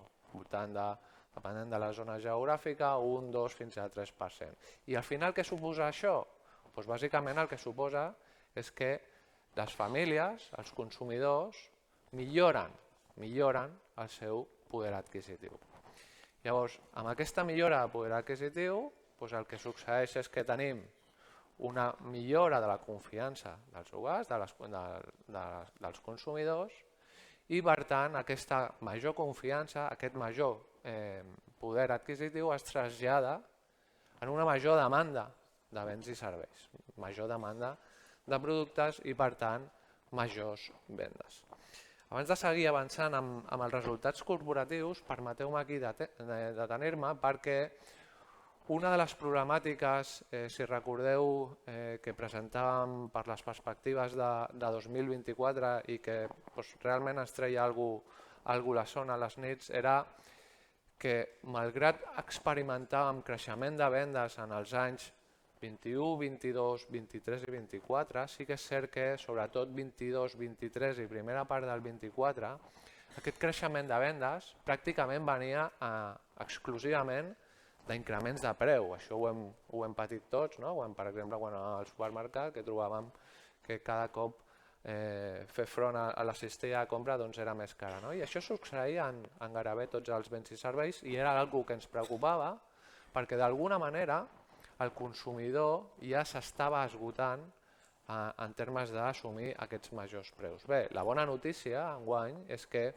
depenent de la zona geogràfica, 1, 2, fins a 3%. I al final què suposa això? Bàsicament el que suposa és que les famílies, els consumidors, milloren el seu poder adquisitiu. Llavors, amb aquesta millora de poder adquisitiu, el que succeeix és que tenim una millora de la confiança dels hogars, dels consumidors, i per tant aquesta major confiança, aquest major poder adquisitiu es trasllada en una major demanda de béns i serveis, major demanda de productes i per tant majors vendes. Abans de seguir avançant amb els resultats corporatius, permeteu-me aquí detenir-me perquè una de les problemàtiques, si recordeu, que presentàvem per les perspectives de 2024 i que realment ens treia alguna la son a les nits, era que malgrat experimentàvem creixement de vendes en els anys 21, 22, 23 i 24, sí que és cert que sobretot 22, 23 i primera part del 24, aquest creixement de vendes pràcticament venia exclusivament d'increments de preu. Això ho hem patit tots, no? Per exemple, quan anàvem al supermercat, que trobàvem que cada cop fer front a la cistella de compra era més cara. I això succeïa en gairebé tots els béns i serveis i era una cosa que ens preocupava perquè d'alguna manera el consumidor ja s'estava esgotant en termes d'assumir aquests majors preus. Bé, la bona notícia enguany és que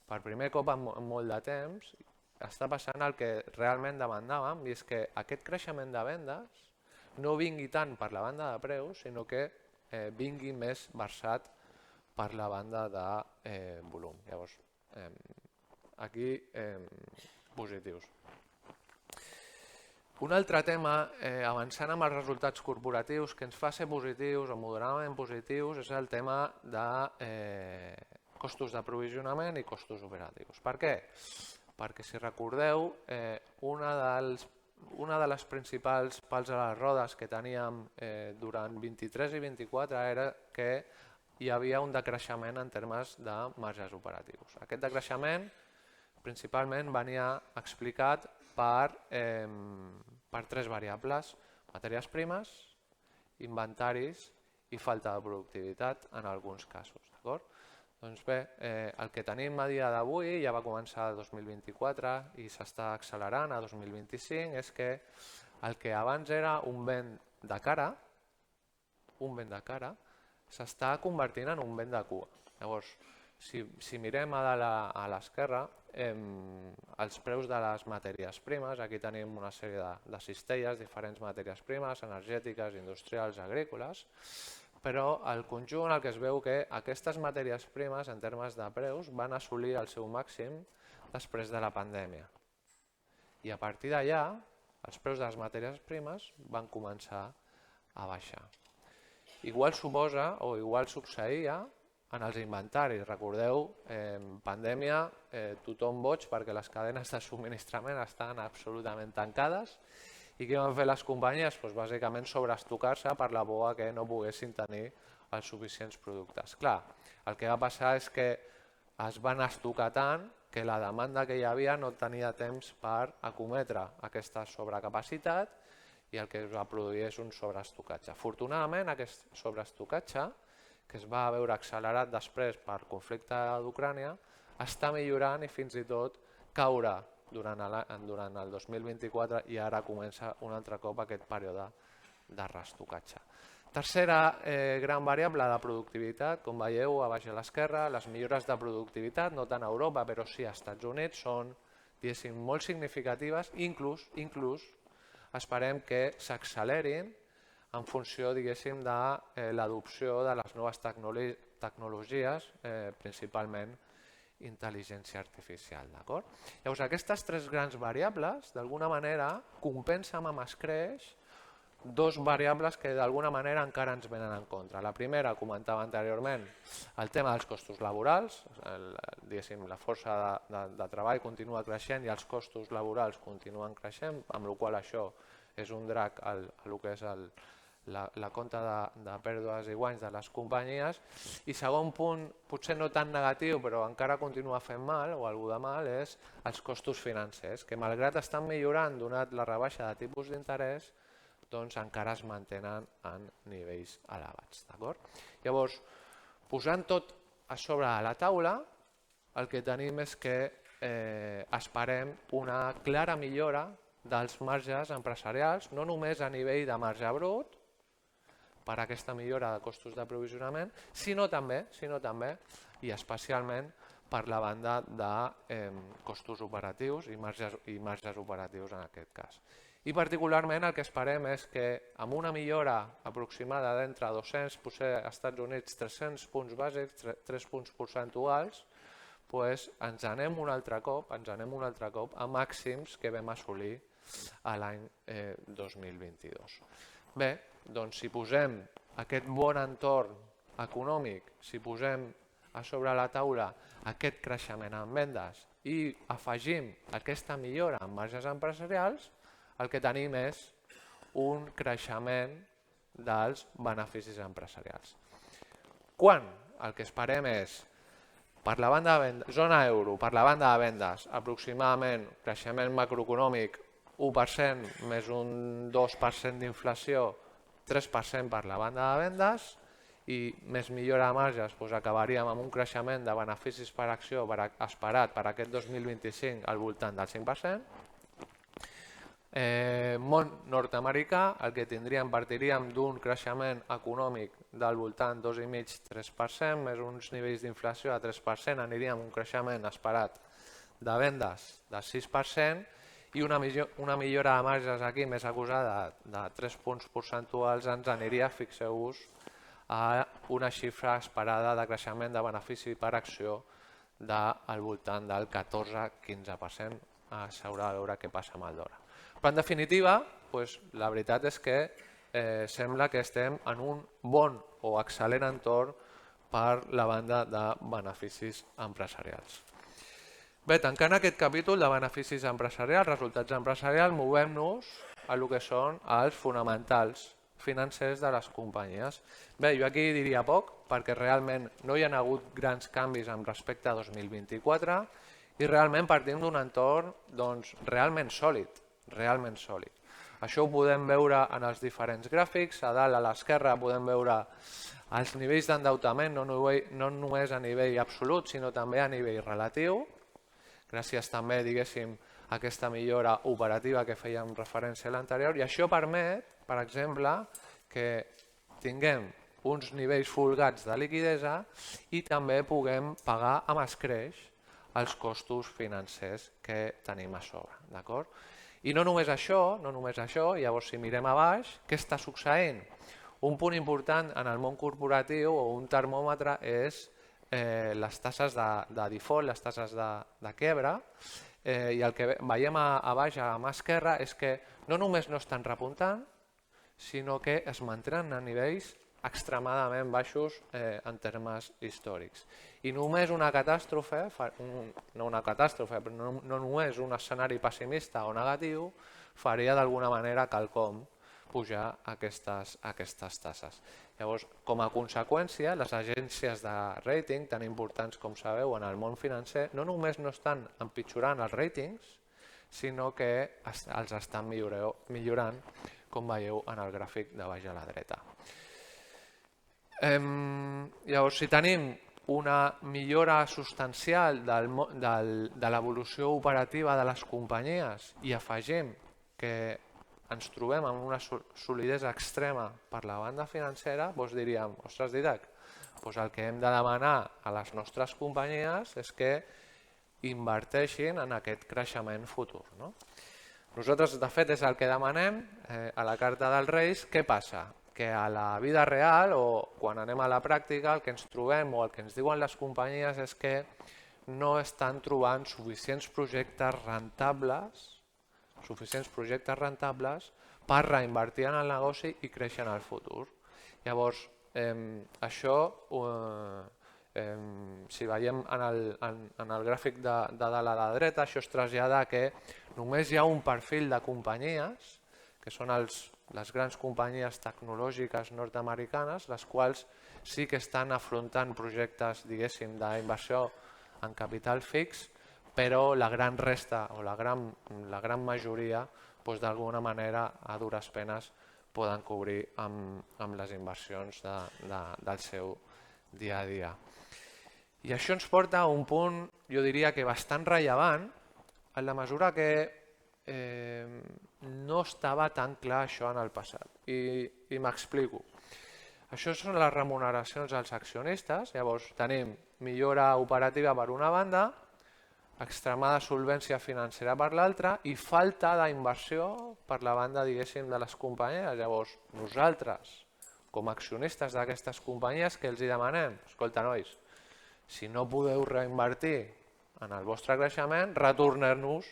per primer cop en molt de temps està passant el que realment demandàvem, i és que aquest creixement de vendes no vingui tant per la banda de preus, sinó que vingui més versat per la banda de volum. Llavors, aquí positius. Un altre tema, avançant amb els resultats corporatius, que ens fa ser positius o moderadament positius, és el tema de costos d'aprovisionament i costos operatius. Per què? Perquè, si recordeu, una de les principals pals a les rodes que teníem durant 23 i 24 era que hi havia un decreixement en termes de marges operatius. Aquest decreixement principalment venia explicat per tres variables: matèries primes, inventaris i falta de productivitat en alguns casos. Doncs bé, el que tenim a dia d'avui, ja va començar el 2024 i s'està accelerant a 2025, és que el que abans era un vent de cara, s'està convertint en un vent de cua. Llavors, Si mirem a dalt a l'esquerra, els preus de les matèries primes, aquí tenim una sèrie de cistelles, diferents matèries primes, energètiques, industrials, agrícoles, però al conjunt el que es veu que aquestes matèries primes en termes de preus van assolir el seu màxim després de la pandèmia. I a partir d'allà, els preus de les matèries primes van començar a baixar. Igual suposa o igual succeïa en els inventaris. Recordeu, pandèmia, tothom boig perquè les cadenes de subministrament estan absolutament tancades. I què van fer les companyies? Bàsicament sobreestocar-se per la por que no poguessin tenir els suficients productes. Clar, el que va passar és que es van estocar tant que la demanda que hi havia no tenia temps per acometre aquesta sobrecapacitat i el que es va produir és un sobreestocatge. Afortunadament, aquest sobreestocatge, que es va veure accelerat després pel conflicte d'Ucrània, està millorant i fins i tot caurà durant el 2024 i ara comença un altre cop aquest període de reestocatge. Tercera gran variable de productivitat, com veieu a baix a l'esquerra, les millores de productivitat, no tant a Europa però sí als Estats Units, són molt significatives, inclús esperem que s'accelerin en funció de l'adopció de les noves tecnologies, principalment intel·ligència artificial. Llavors, aquestes tres grans variables, d'alguna manera, compensen amb escreix dos variables que d'alguna manera encara ens venen en contra. La primera, comentava anteriorment, el tema dels costos laborals, la força de treball continua creixent i els costos laborals continuen creixent, amb la qual cosa això és un drac al que és la compta de pèrdues i guanys de les companyies. I segon punt, potser no tan negatiu, però encara continua fent mal, o alguna de mal, és els costos financers, que malgrat estan millorant donat la rebaixa de tipus d'interès, doncs encara es mantenen en nivells elevats. Llavors, posant tot a sobre de la taula, el que tenim és que esperem una clara millora dels marges empresarials, no només a nivell de marge brut, per aquesta millora de costos d'aprovisionament, sinó també, i especialment per la banda de costos operatius i marges operatius en aquest cas. I particularment el que esperem és que amb una millora aproximada d'entre 200, potser als Estats Units 300 punts bàsics, 3 punts percentuals, ens anem un altre cop a màxims que vam assolir l'any 2022. Bé, doncs si posem aquest bon entorn econòmic, si posem a sobre la taula aquest creixement en vendes i afegim aquesta millora en marges empresarials, el que tenim és un creixement dels beneficis empresarials. Quan el que esperem és, per la banda de vendes, zona euro, per la banda de vendes, aproximadament creixement macroeconòmic 1% més un 2% d'inflació, 3% per la banda de vendes i més millora de marges, acabaríem amb un creixement de beneficis per acció esperat per aquest 2025 al voltant del 5%. Món nord-americà, el que partiríem d'un creixement econòmic del voltant 2,5-3%, més uns nivells d'inflació de 3%, aniríem un creixement esperat de vendes de 6% i una millora de marges aquí més acusada de 3 punts percentuals ens aniria, fixeu-vos, a una xifra esperada de creixement de benefici per acció del voltant del 14-15%. S'haurà de veure què passa amb el dòlar. Però en definitiva, la veritat és que sembla que estem en un bon o excel·lent entorn per la banda de beneficis empresarials. Bé, tancant aquest capítol de beneficis empresarials, resultats empresarials, movem-nos a el que són els fonamentals financers de les companyies. Bé, jo aquí diria poc, perquè realment no hi ha hagut grans canvis amb respecte a 2024 i realment partim d'un entorn realment sòlid. Això ho podem veure en els diferents gràfics. A dalt a l'esquerra podem veure els nivells d'endeutament no només a nivell absolut sinó també a nivell relatiu, gràcies també a aquesta millora operativa que fèiem referència a l'anterior, i això permet, per exemple, que tinguem uns nivells folgats de liquidesa i també puguem pagar amb escreix els costos financers que tenim a sobre. D'acord? I no només això, llavors si mirem a baix, què està succeint? Un punt important en el món corporatiu o un termòmetre és les tasses de default, les tasses de quebra, i el que veiem a baix a mà esquerra és que no només no estan repuntant, sinó que es mantenen a nivells extremadament baixos en termes històrics. I només una catàstrofe, no una catàstrofe, però no només un escenari pessimista o negatiu, faria d'alguna manera quelcom pujar aquestes tasses. Llavors, com a conseqüència, les agències de rating, tan importants com sabeu en el món financer, no només no estan empitjorant els ratings, sinó que els estan millorant, com veieu en el gràfic de baix a la dreta. Llavors, si tenim una millora substancial de l'evolució operativa de les companyies i afegim que ens trobem amb una solidesa extrema per la banda financera, doncs diríem, ostres Didac, el que hem de demanar a les nostres companyies és que inverteixin en aquest creixement futur. Nosaltres, de fet, és el que demanem a la Carta dels Reis. Què passa? Que a la vida real o quan anem a la pràctica el que ens trobem o el que ens diuen les companyies és que no estan trobant suficients projectes rentables per reinvertir en el negoci i créixer en el futur. Llavors, això, si veiem en el gràfic de dalt a la dreta, això es trasllada que només hi ha un perfil de companyies, que són les grans companyies tecnològiques nord-americanes, les quals sí que estan afrontant projectes, diguéssim, d'inversió en capital fix, però la gran resta o la gran majoria, d'alguna manera, a dures penes, poden cobrir amb les inversions del seu dia a dia. I això ens porta a un punt, jo diria que bastant rellevant, en la mesura que no estava tan clar això en el passat. I m'explico. Això són les remuneracions als accionistes. Llavors tenim millora operativa per una banda, extremada solvència financera per l'altra i falta d'inversió per la banda, diguéssim, de les companyies. Llavors, nosaltres, com a accionistes d'aquestes companyies, què els demanem? Escolta, nois, si no podeu reinvertir en el vostre creixement, retorneu-nos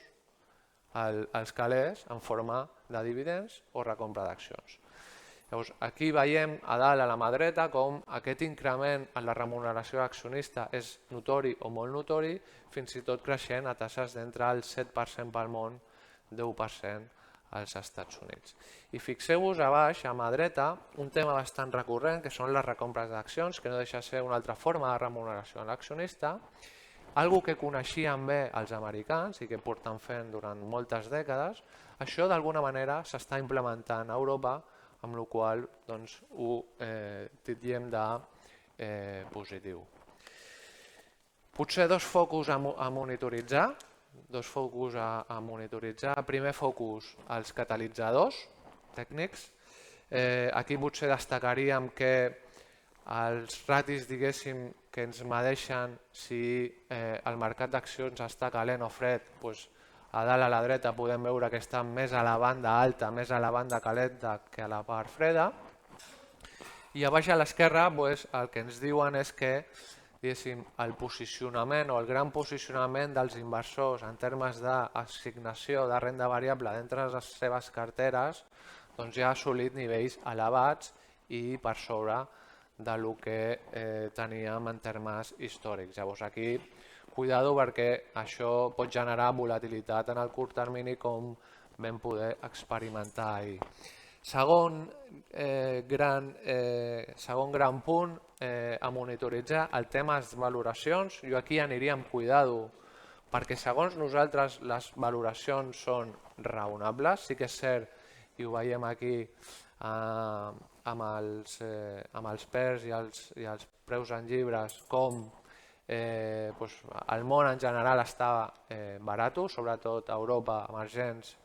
els calés en forma de dividends o recompra d'accions. Llavors, aquí veiem a dalt a la mà dreta com aquest increment en la remuneració accionista és notori o molt notori, fins i tot creixent a tasses d'entre el 7% pel món, 10% als Estats Units. I fixeu-vos a baix, a mà dreta, un tema bastant recurrent, que són les recompres d'accions, que no deixa de ser una altra forma de remuneració a l'accionista, algo que coneixien bé els americans i que porten fent durant moltes dècades. Això d'alguna manera s'està implementant a Europa, amb la qual cosa ho titllem de positiu. Potser dos focus a monitoritzar. Primer focus, els catalitzadors tècnics. Aquí potser destacaríem que els ratis, diguéssim, que ens medeixen si el mercat d'accions està calent o fred, a dalt a la dreta podem veure que està més a la banda alta, més a la banda calenta que a la part freda. I a baix a l'esquerra el que ens diuen és que el posicionament o el gran posicionament dels inversors en termes d'assignació de renda variable d'entre les seves carteres ja ha assolit nivells elevats i per sobre del que teníem en termes històrics. Llavors aquí cuidado perquè això pot generar volatilitat en el curt termini com vam poder experimentar ahir. Segon gran punt a monitoritzar, el tema de valoracions. Jo aquí aniria amb cuidado perquè segons nosaltres les valoracions són raonables. Sí que és cert, i ho veiem aquí amb els PERs i els preus en llibres, com el món en general està barat, sobretot a Europa, emergents,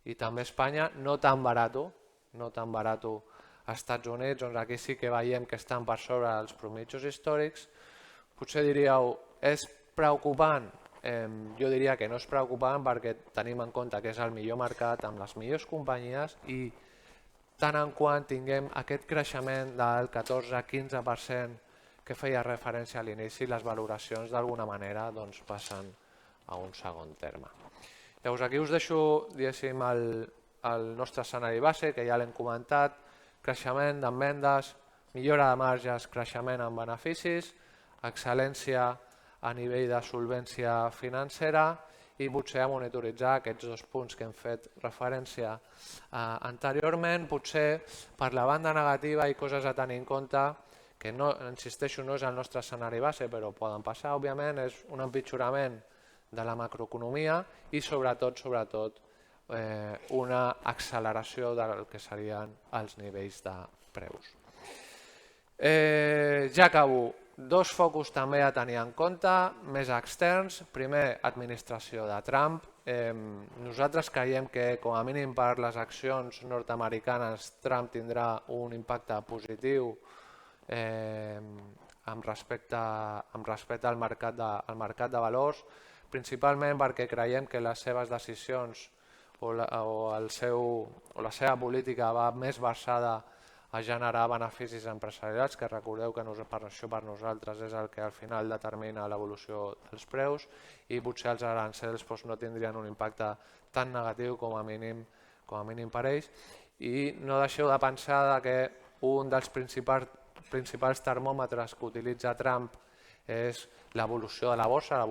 i també a Espanya no tan barat Estats Units, doncs aquí sí que veiem que estan per sobre dels mitjans històrics. Potser diríeu, és preocupant? Jo diria que no és preocupant perquè tenim en compte que és el millor mercat amb les millors companyies i tant en quant tinguem aquest creixement del 14-15% que feia referència a l'inici, les valoracions d'alguna manera passen a un segon terme. Llavors aquí us deixo el nostre escenari base, que ja l'hem comentat, creixement en vendes, millora de marges, creixement en beneficis, excel·lència a nivell de solvència financera i potser a monitoritzar aquests dos punts que hem fet referència anteriorment. Potser per la banda negativa i coses a tenir en compte, que no, insisteixo, no és el nostre escenari base, però poden passar, òbviament, és un empitjorament de la macroeconomia i sobretot una acceleració del que serien els nivells de preus. Ja acabo. Dos focus també a tenir en compte, més externs. Primer, administració de Trump. Nosaltres creiem que, com a mínim per les accions nord-americanes, Trump tindrà un impacte positiu amb respecte al mercat de valors, principalment perquè creiem que les seves decisions o la seva política va més versada a generar beneficis empresarials, que recordeu que això per nosaltres és el que al final determina l'evolució dels preus, i potser els arancels no tindrien un impacte tan negatiu com a mínim per ells. I no deixeu de pensar que un dels principals termòmetres que utilitza Trump és l'evolució de la borsa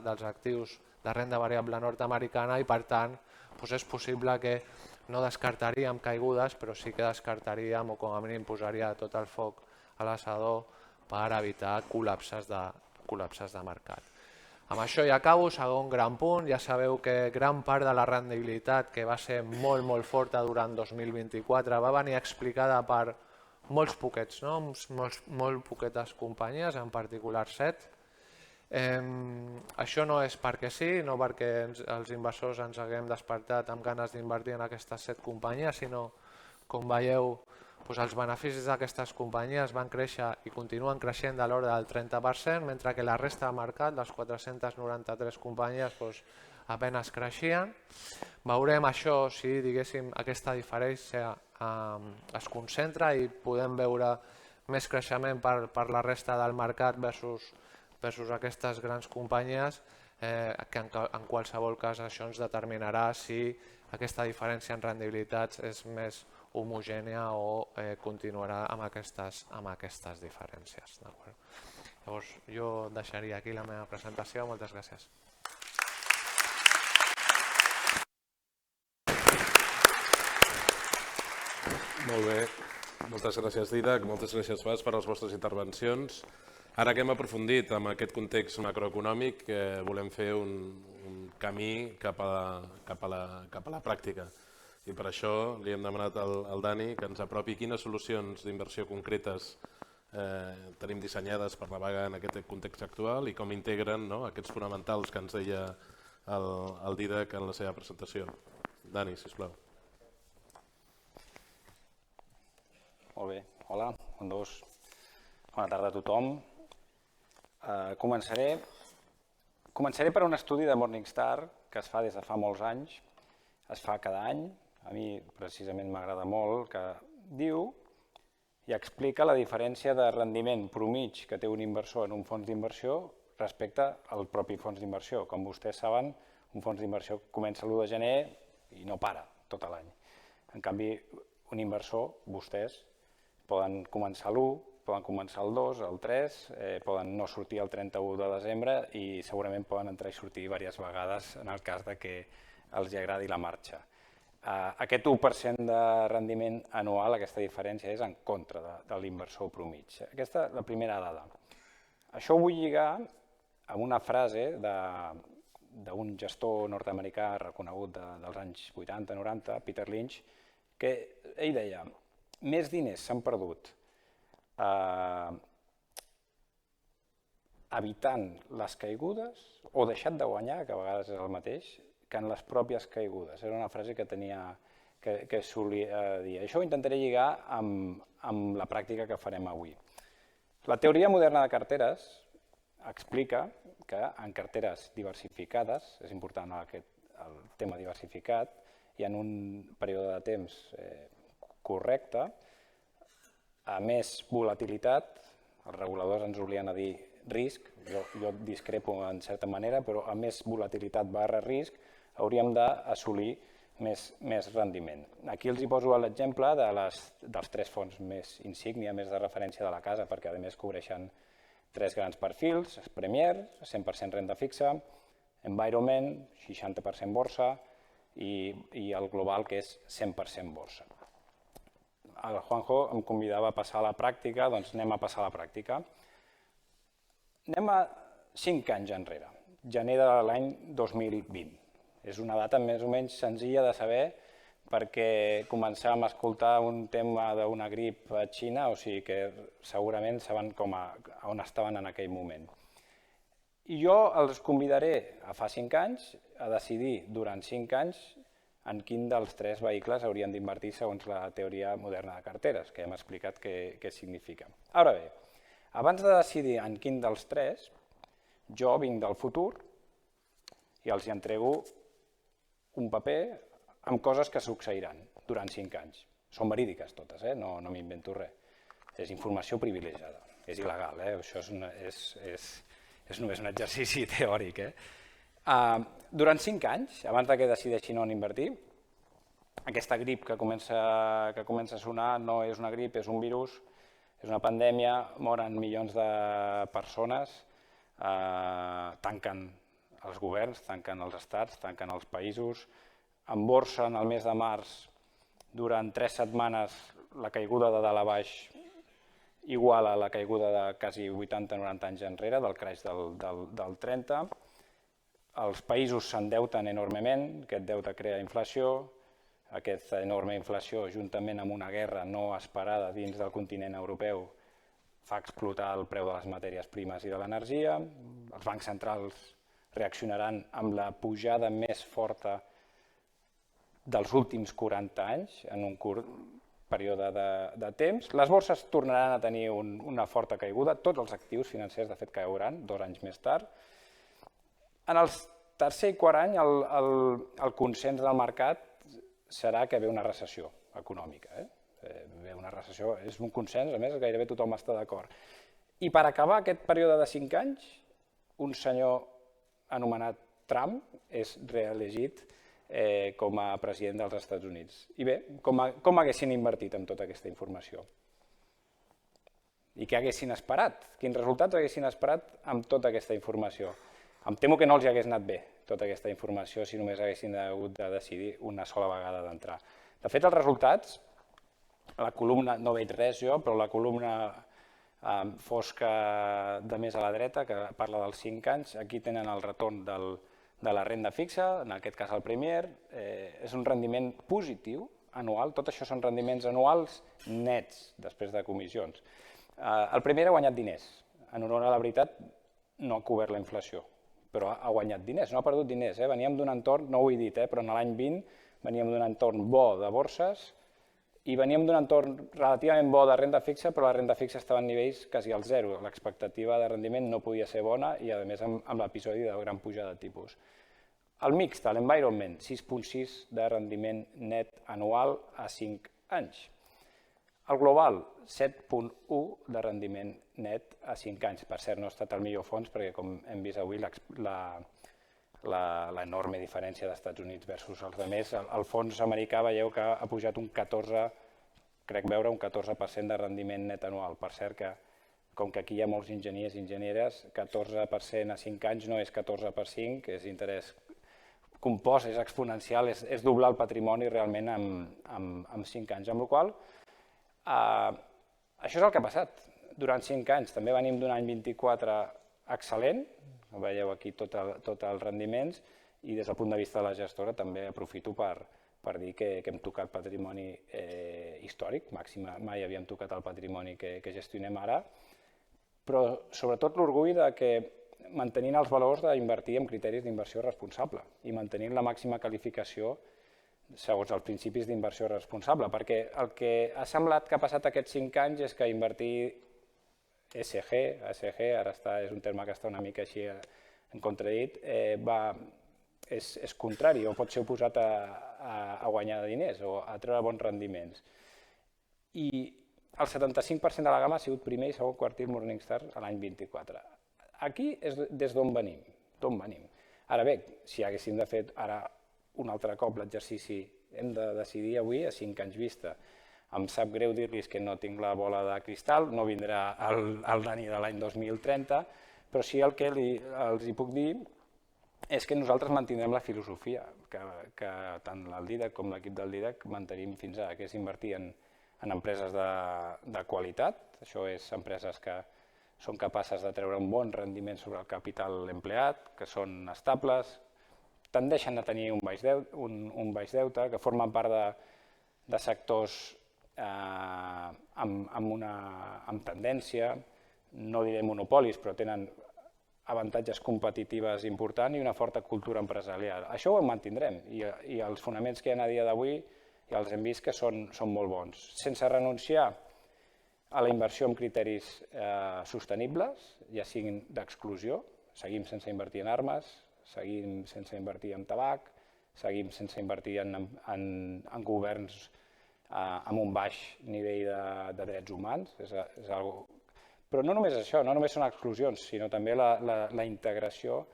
dels actius de renda variable nord-americana, i per tant és possible que no descartaríem caigudes, però sí que descartaríem, o com a mínim posaria tot el foc a l'assador per evitar col·lapses de mercat. Amb això ja acabo. Segon gran punt, ja sabeu que gran part de la rendibilitat, que va ser molt forta durant 2024, va venir explicada per molts poquets noms, molt poquetes companyies, en particular 7. Això no és perquè sí, no perquè els inversors ens haguem despertat amb ganes d'invertir en aquestes 7 companyies, sinó, com veieu, els beneficis d'aquestes companyies van créixer i continuen creixent de l'ordre del 30%, mentre que la resta del mercat, les 493 companyies, apenas creixien. Veurem això, si diguéssim aquesta diferència es concentra i podem veure més creixement per la resta del mercat versus aquestes grans companyies, que en qualsevol cas això ens determinarà si aquesta diferència en rendibilitats és més homogènia o continuarà amb aquestes diferències. Llavors jo deixaria aquí la meva presentació. Moltes gràcies. Molt bé, moltes gràcies Didac, moltes gràcies Bas per les vostres intervencions. Ara que hem aprofundit en aquest context macroeconòmic, volem fer un camí cap a la pràctica. I per això li hem demanat al Dani que ens apropi quines solucions d'inversió concretes tenim dissenyades per navegar en aquest context actual i com integren aquests fonamentals que ens deia el Didac en la seva presentació. Dani, sisplau. Molt bé, hola, bona tarda a tothom. Començaré per un estudi de Morningstar que es fa des de fa molts anys, es fa cada any, a mi precisament m'agrada molt, que diu i explica la diferència de rendiment promig que té un inversor en un fons d'inversió respecte al propi fons d'inversió. Com vostès saben, un fons d'inversió comença l'1 de gener i no para tot l'any. En canvi, un inversor, vostès, poden començar l'1, poden començar el 2, el 3, poden no sortir el 31 de desembre i segurament poden entrar i sortir diverses vegades en el cas que els agradi la marxa. Aquest 1% de rendiment anual, aquesta diferència, és en contra de l'inversor promig. Aquesta és la primera dada. Això ho vull lligar amb una frase d'un gestor nord-americà reconegut dels anys 80-90, Peter Lynch, que ell deia: més diners s'han perdut evitant les caigudes o deixat de guanyar, que a vegades és el mateix, que en les pròpies caigudes. Era una frase que tenia que solia dir. Això ho intentaré lligar amb la pràctica que farem avui. La teoria moderna de carteres explica que en carteres diversificades, és important el tema diversificat, i en un període de temps correcte, a més volatilitat, els reguladors ens oblien a dir risc, jo discrepo en certa manera, però a més volatilitat barra risc hauríem d'assolir més rendiment. Aquí els hi poso l'exemple dels 3 fons més insígnia, més de referència de la casa, perquè a més cobreixen 3 grans perfils: Premier, 100% renda fixa, Environment, 60% borsa, i el global, que és 100% borsa. El Juanjo em convidava a passar a la pràctica, doncs anem a passar a la pràctica. Anem a 5 anys enrere, gener de l'any 2020. És una data més o menys senzilla de saber perquè començàvem a escoltar un tema d'una grip a Xina, o sigui que segurament saben on estaven en aquell moment. I jo els convidaré a fa 5 anys a decidir durant 5 anys en quin dels 3 vehicles haurien d'invertir segons la teoria moderna de carteres, que hem explicat què significa. Ara bé, abans de decidir en quin dels 3, jo vinc del futur i els hi entrego un paper amb coses que succeiran durant 5 anys. Són verídiques totes, no m'invento res. És informació privilegiada, és il·legal, això és només un exercici teòric. Durant 5 anys, abans que decideixin on invertir, aquesta grip que comença a sonar no és una grip, és un virus, és una pandèmia, moren milions de persones, tanquen els governs, tanquen els estats, tanquen els països. En borsa, en el mes de març, durant 3 setmanes, la caiguda de dalt a baix igual a la caiguda de quasi 80-90 anys enrere, del crash del 30. Els països s'endeuten enormement, aquest deute crea inflació, aquesta enorme inflació, juntament amb una guerra no esperada dins del continent europeu, fa explotar el preu de les matèries primes i de l'energia. Els bancs centrals reaccionaran amb la pujada més forta dels últims 40 anys, en un curt període de temps. Les borses tornaran a tenir una forta caiguda, tots els actius financers de fet cauran 2 anys més tard. En el tercer i quart any el consens del mercat serà que ve una recessió econòmica. Ve una recessió, és un consens, a més gairebé tothom està d'acord. I per acabar aquest període de 5 anys, un senyor anomenat Trump és reelegit com a president dels Estats Units. I bé, com haguessin invertit amb tota aquesta informació? I què haguessin esperat? Quins resultats haguessin esperat amb tota aquesta informació? Em temo que no els hagués anat bé tota aquesta informació si només haguessin hagut de decidir una sola vegada d'entrar. De fet, els resultats, la columna, no veig res jo, però la columna fosca de més a la dreta, que parla dels 5 anys, aquí tenen el retorn de la renda fixa, en aquest cas el Premier, és un rendiment positiu anual, tot això són rendiments anuals nets després de comissions. El Premier ha guanyat diners, en honor a la veritat no ha cobert la inflació, però ha guanyat diners, no ha perdut diners. Veníem d'un entorn, no ho he dit, però en l'any 20 veníem d'un entorn bo de borses i veníem d'un entorn relativament bo de renda fixa, però la renda fixa estava en nivells quasi al zero. L'expectativa de rendiment no podia ser bona i, a més, amb l'episodi de gran pujada de tipus. El mixt, l'environment, 6,6 de rendiment net anual a 5 anys. El global, 7,1 de rendiment net a 5 anys. Per cert, no ha estat el millor fons perquè, com hem vist avui, l'enorme diferència dels Estats Units versus els altres. El fons americà veieu que ha pujat un 14%, crec veure, un 14% de rendiment net anual. Per cert que, com que aquí hi ha molts enginyers i enginyeres, 14% a 5 anys no és 14 per 5, és interès compost, és exponencial, és doblar el patrimoni realment en 5 anys. Amb la qual cosa, això és el que ha passat durant 5 anys. També venim d'un any 24 excel·lent, veieu aquí tots els rendiments, i des del punt de vista de la gestora també aprofito per dir que hem tocat patrimoni històric, mai havíem tocat el patrimoni que gestionem ara, però sobretot l'orgull de que mantenint els valors d'invertir en criteris d'inversió responsable i mantenint la màxima qualificació segons els principis d'inversió responsable, perquè el que ha semblat que ha passat aquests 5 anys és que invertir ESG, ara és un terme que està una mica així en contradit, és contrari o pot ser oposat a guanyar diners o a treure bons rendiments. I el 75% de la gamma ha sigut primer i segon quartil Morningstar l'any 24. Aquí és des d'on venim. Ara bé, si haguéssim de fer ara un altre cop l'exercici, hem de decidir avui a 5 anys vista. Em sap greu dir-los que no tinc la bola de cristal, no vindrà el Dani de l'any 2030, però sí el que els hi puc dir és que nosaltres mantindrem la filosofia que tant el DIDAC com l'equip del DIDAC mantenim fins ara, que és invertir en empreses de qualitat, això és empreses que són capaces de treure un bon rendiment sobre el capital empleat, que són estables, tendeixen a tenir un baix deute, que formen part de sectors amb tendència, no diré monopolis, però tenen avantatges competitius importants i una forta cultura empresarial. Això ho mantindrem i els fonaments que hi ha a dia d'avui ja els hem vist que són molt bons. Sense renunciar a la inversió amb criteris sostenibles, ja siguin d'exclusió, seguim sense invertir en armes, seguim sense invertir en tabac, seguim sense invertir en governs amb un baix nivell de drets humans. Però no només això, no només són exclusions, sinó també la integració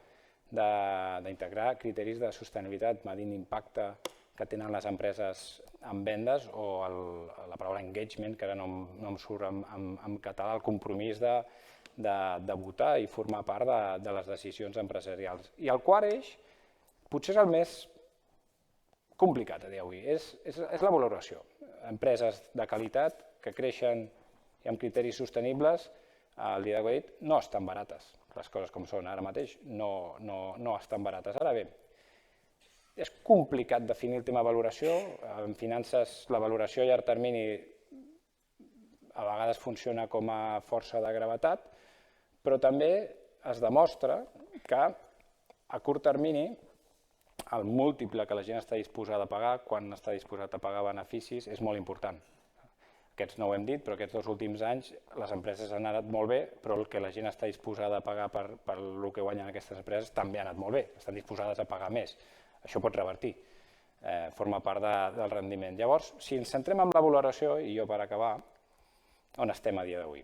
d'integrar criteris de sostenibilitat, medir l'impacte que tenen les empreses en vendes o la paraula engagement, que ara no em surt en català, el compromís de votar i formar part de les decisions empresarials. I el quart eix potser és el més complicat a dia d'avui, és la valoració. Empreses de qualitat que creixen i amb criteris sostenibles, el dia d'avui no estan barates, les coses com són ara mateix, no estan barates. Ara bé, és complicat definir el tema valoració, en finances la valoració a llarg termini a vegades funciona com a força de gravetat, però també es demostra que a curt termini el múltiple que la gent està disposada a pagar quan està disposat a pagar beneficis és molt important. Aquests no ho hem dit, però aquests 2 últims anys les empreses han anat molt bé, però el que la gent està disposada a pagar per el que guanyen aquestes empreses també ha anat molt bé, estan disposades a pagar més. Això pot revertir, forma part del rendiment. Llavors, si ens centrem en la valoració, i jo per acabar, on estem a dia d'avui?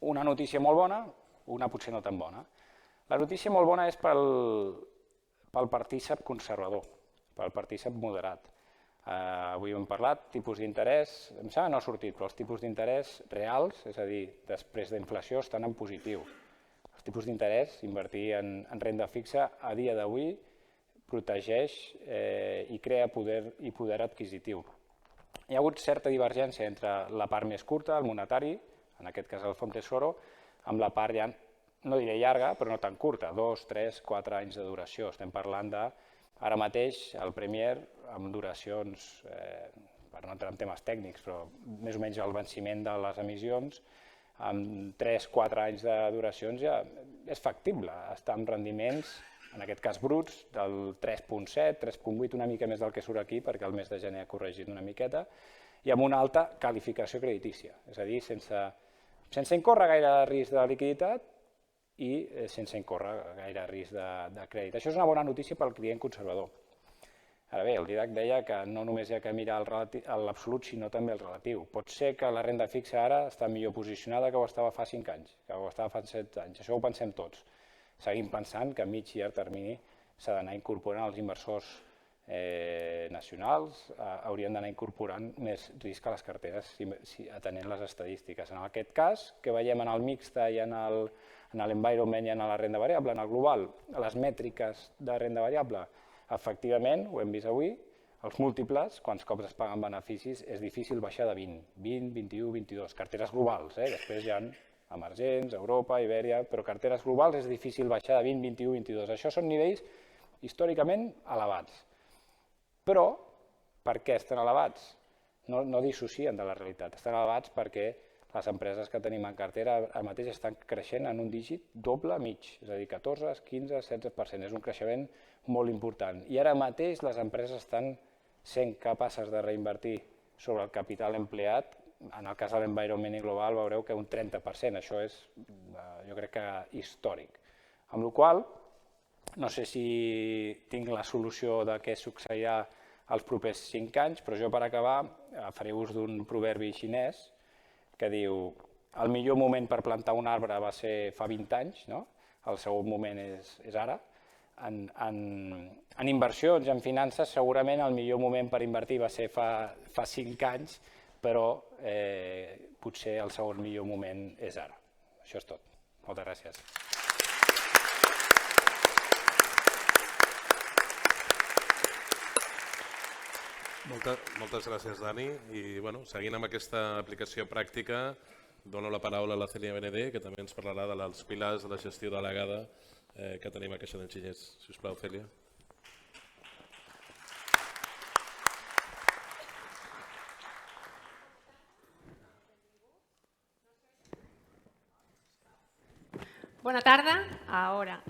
Una notícia molt bona, una potser no tan bona. La notícia molt bona és pel partícip conservador, pel partícip moderat. Avui hem parlat, tipus d'interès, em sembla que no ha sortit, però els tipus d'interès reals, és a dir, després d'inflació, estan en positiu. Els tipus d'interès, invertir en renda fixa, a dia d'avui protegeix i crea poder adquisitiu. Hi ha hagut certa divergència entre la part més curta, el monetari, en aquest cas el fons Tesoro, amb la part ja, no diré llarga, però no tan curta, 2, 3, 4 anys de duració. Estem parlant de, ara mateix, el Premier, amb duracions, per no entrar en temes tècnics, però més o menys el venciment de les emissions, amb 3-4 anys de duracions ja és factible, està amb rendiments, en aquest cas bruts, del 3.7, 3.8, una mica més del que surt aquí, perquè el mes de gener ha corregit una miqueta, i amb una alta qualificació creditícia, és a dir, sense incórrer gaire risc de liquiditat i sense incórrer gaire risc de crèdit. Això és una bona notícia pel client conservador. Ara bé, el DIDAC deia que no només hi ha que mirar l'absolut, sinó també el relatiu. Pot ser que la renda fixa ara està millor posicionada que ho estava fa 5 anys, que ho estava fa 7 anys. Això ho pensem tots. Seguim pensant que a mig i llarg termini s'ha d'anar incorporant els inversors nacionals, haurien d'anar incorporant més risc a les carteres atenent les estadístiques. En aquest cas, que veiem en el mixta i en l'environment i en la renda variable, en el global, les mètriques de renda variable, efectivament, ho hem vist avui, els múltiples, quants cops es paguen beneficis, és difícil baixar de 20, 21, 22, carteres globals, després hi ha emergents, Europa, Ibèria, però carteres globals és difícil baixar de 20, 21, 22. Això són nivells històricament elevats. Però, per què estan elevats? No dissocien de la realitat, estan elevats perquè les empreses que tenim en cartera ara mateix estan creixent en un dígit doble mig, és a dir, 14, 15, 16%. És un creixement molt important. I ara mateix les empreses estan sent capaces de reinvertir sobre el capital empleat, en el cas de l'environment global veureu que un 30%, això és, jo crec que històric. Amb la qual cosa, no sé si tinc la solució de què succeirà els propers 5 anys, però jo per acabar faré ús d'un proverbi xinès que diu el millor moment per plantar un arbre va ser fa 20 anys, no? El segon moment és ara. En inversions, en finances, segurament el millor moment per invertir va ser fa 5 anys, però potser el segon millor moment és ara. Això és tot. Moltes gràcies. Moltes gràcies, Dani. I seguint amb aquesta aplicació pràctica, dono la paraula a la Cèlia Benedé, que també ens parlarà dels pilars de la gestió delegada que tenim a Caixa d'Enginyers. Si us plau, Cèlia. Bona tarda, ahora.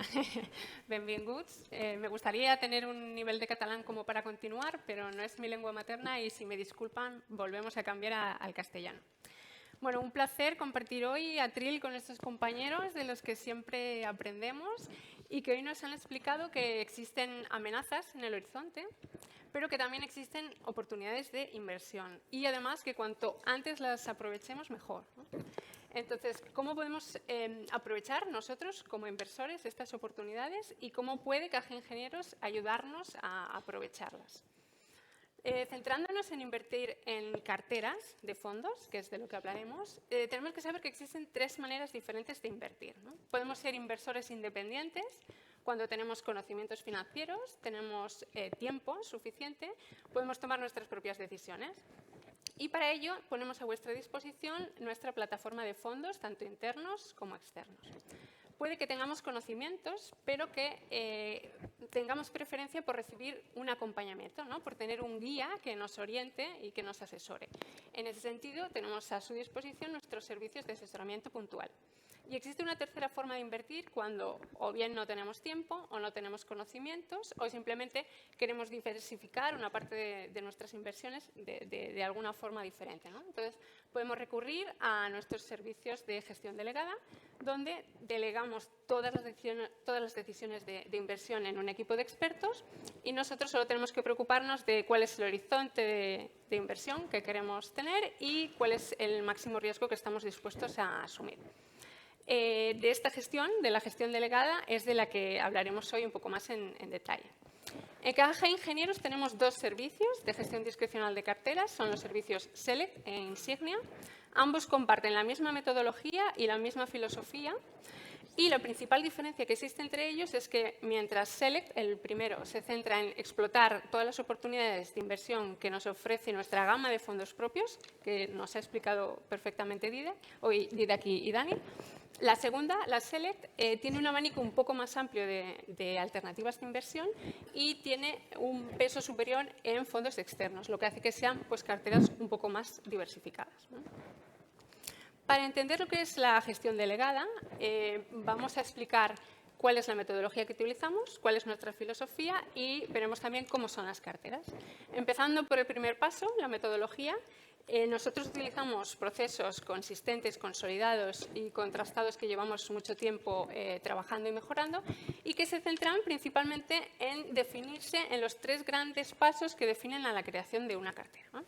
Benvinguts. Me gustaría tener un nivel de catalán como para continuar, pero no es mi lengua materna y si me disculpan, volvemos a cambiar al castellano. Bueno, un placer compartir hoy Atril con estos compañeros de los que siempre aprendemos y que hoy nos han explicado que existen amenazas en el horizonte, pero que también existen oportunidades de inversión y además que cuanto antes las aprovechemos mejor, ¿no? Entonces, ¿cómo podemos aprovechar nosotros como inversores estas oportunidades y cómo puede Caja Ingenieros ayudarnos a aprovecharlas? Centrándonos en invertir en carteras de fondos, que es de lo que hablaremos, tenemos que saber que existen 3 maneras diferentes de invertir, ¿no? Podemos ser inversores independientes cuando tenemos conocimientos financieros, tenemos tiempo suficiente, podemos tomar nuestras propias decisiones. Y para ello ponemos a vuestra disposición nuestra plataforma de fondos, tanto internos como externos. Puede que tengamos conocimientos, pero que tengamos preferencia por recibir un acompañamiento, ¿no? Por tener un guía que nos oriente y que nos asesore. En ese sentido, tenemos a su disposición nuestros servicios de asesoramiento puntual. Y existe una tercera forma de invertir cuando o bien no tenemos tiempo o no tenemos conocimientos o simplemente queremos diversificar una parte de nuestras inversiones de alguna forma diferente, ¿no? Entonces, podemos recurrir a nuestros servicios de gestión delegada, donde delegamos todas las decisiones de inversión en un equipo de expertos y nosotros solo tenemos que preocuparnos de cuál es el horizonte de inversión que queremos tener y cuál es el máximo riesgo que estamos dispuestos a asumir. De esta gestión, de la gestión delegada, es de la que hablaremos hoy un poco más en detalle. En Caja Ingenieros tenemos 2 servicios de gestión discrecional de carteras, son los servicios Select e Insignia. Ambos comparten la misma metodología y la misma filosofía. Y la principal diferencia que existe entre ellos es que mientras Select, el primero, se centra en explotar todas las oportunidades de inversión que nos ofrece nuestra gama de fondos propios, que nos ha explicado perfectamente Didac y Dani, la segunda, la Select, tiene un abanico un poco más amplio de alternativas de inversión y tiene un peso superior en fondos externos, lo que hace que sean carteras un poco más diversificadas, ¿no? Para entender lo que es la gestión delegada, vamos a explicar cuál es la metodología que utilizamos, cuál es nuestra filosofía y veremos también cómo son las carteras. Empezando por el primer paso, la metodología. Nosotros utilizamos procesos consistentes, consolidados y contrastados que llevamos mucho tiempo trabajando y mejorando y que se centran principalmente en definirse en los 3 grandes pasos que definen a la creación de una cartera, ¿no?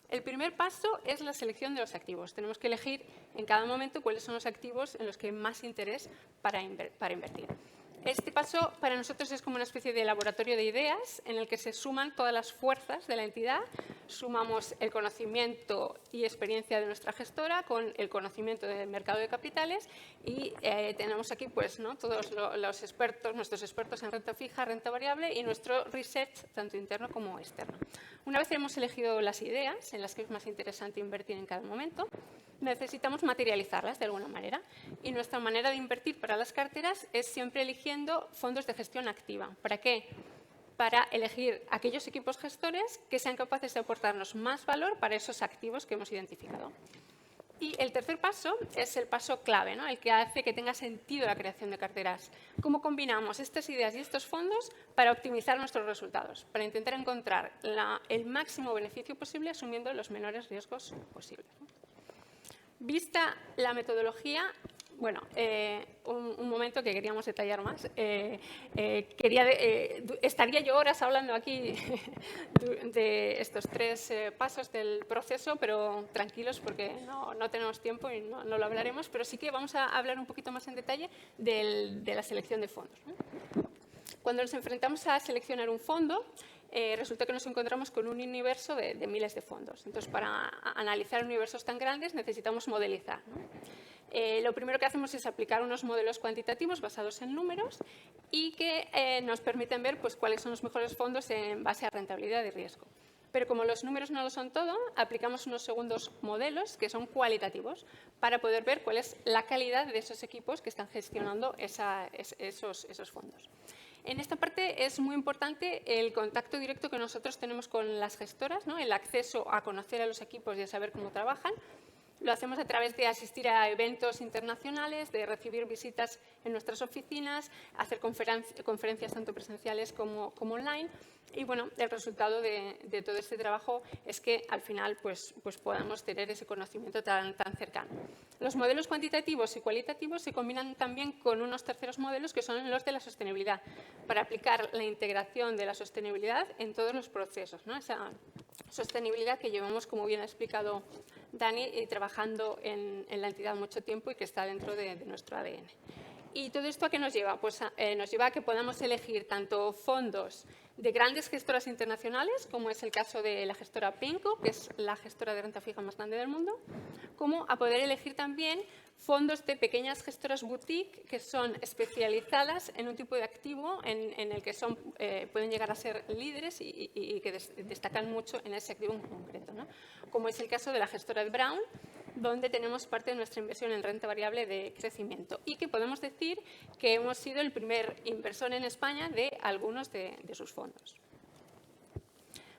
El primer paso es la selección de los activos. Tenemos que elegir en cada momento cuáles son los activos en los que hay más interés para invertir. Este paso para nosotros es como una especie de laboratorio de ideas en el que se suman todas las fuerzas de la entidad, sumamos el conocimiento y experiencia de nuestra gestora con el conocimiento del mercado de capitales y tenemos aquí todos los expertos, nuestros expertos en renta fija, renta variable y nuestro research tanto interno como externo. Una vez hemos elegido las ideas en las que es más interesante invertir en cada momento, necesitamos materializarlas de alguna manera y nuestra manera de invertir para las carteras es siempre eligiendo fondos de gestión activa. ¿Para qué? Para elegir aquellos equipos gestores que sean capaces de aportarnos más valor para esos activos que hemos identificado. Y el tercer paso es el paso clave, ¿no? El que hace que tenga sentido la creación de carteras. ¿Cómo combinamos estas ideas y estos fondos para optimizar nuestros resultados? Para intentar encontrar el máximo beneficio posible asumiendo los menores riesgos posibles, ¿no? Vista la metodología, bueno, un momento que queríamos detallar más. Estaría yo horas hablando aquí de estos 3 pasos del proceso, pero tranquilos porque no tenemos tiempo y no lo hablaremos, pero sí que vamos a hablar un poquito más en detalle de la selección de fondos, ¿no? Cuando nos enfrentamos a seleccionar un fondo, resulta que nos encontramos con un universo de miles de fondos. Entonces, para analizar universos tan grandes necesitamos modelizar, ¿no? Lo primero que hacemos es aplicar unos modelos cuantitativos basados en números y que nos permiten ver pues, cuáles son los mejores fondos en base a rentabilidad y riesgo. Pero como los números no lo son todo, aplicamos unos segundos modelos que son cualitativos para poder ver cuál es la calidad de esos equipos que están gestionando esos fondos. En esta parte es muy importante el contacto directo que nosotros tenemos con las gestoras, ¿no? El acceso a conocer a los equipos y a saber cómo trabajan. Lo hacemos a través de asistir a eventos internacionales, de recibir visitas en nuestras oficinas, hacer conferencias tanto presenciales como online. Y bueno, el resultado de todo este trabajo es que al final pues podamos tener ese conocimiento tan cercano. Los modelos cuantitativos y cualitativos se combinan también con unos terceros modelos que son los de la sostenibilidad, para aplicar la integración de la sostenibilidad en todos los procesos, ¿no? Esa sostenibilidad que llevamos, como bien ha explicado Dani, trabajando en la entidad mucho tiempo y que está dentro de nuestro ADN. ¿Y todo esto a qué nos lleva? Pues nos lleva a que podamos elegir tanto fondos de grandes gestoras internacionales, como es el caso de la gestora PIMCO, que es la gestora de renta fija más grande del mundo, como a poder elegir también fondos de pequeñas gestoras boutique que son especializadas en un tipo de activo en el que pueden llegar a ser líderes y que destacan mucho en ese activo en concreto, ¿no? Como es el caso de la gestora de Brown, donde tenemos parte de nuestra inversión en renta variable de crecimiento y que podemos decir que hemos sido el primer inversor en España de algunos de sus fondos.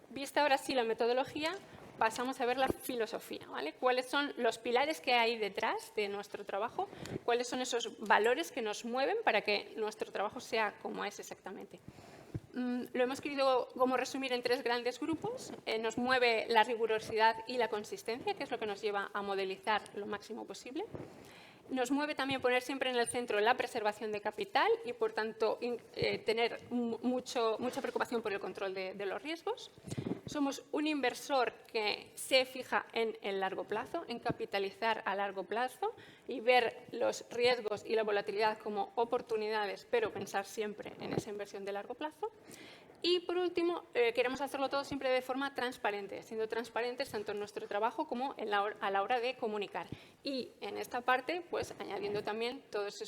Vista ahora sí la metodología, pasamos a ver la filosofía, ¿vale? ¿Cuáles son los pilares que hay detrás de nuestro trabajo? ¿Cuáles son esos valores que nos mueven para que nuestro trabajo sea como es exactamente? Lo hemos querido como resumir en 3 grandes grupos. Nos mueve la rigurosidad y la consistencia, que es lo que nos lleva a modelizar lo máximo posible. Nos mueve también poner siempre en el centro la preservación de capital y, por tanto, tener mucha preocupación por el control de los riesgos. Somos un inversor que se fija en el largo plazo, en capitalizar a largo plazo y ver los riesgos y la volatilidad como oportunidades, pero pensar siempre en esa inversión de largo plazo. Y, por último, queremos hacerlo todo siempre de forma transparente, siendo transparentes tanto en nuestro trabajo como a la hora de comunicar. Y en esta parte, pues añadiendo también todos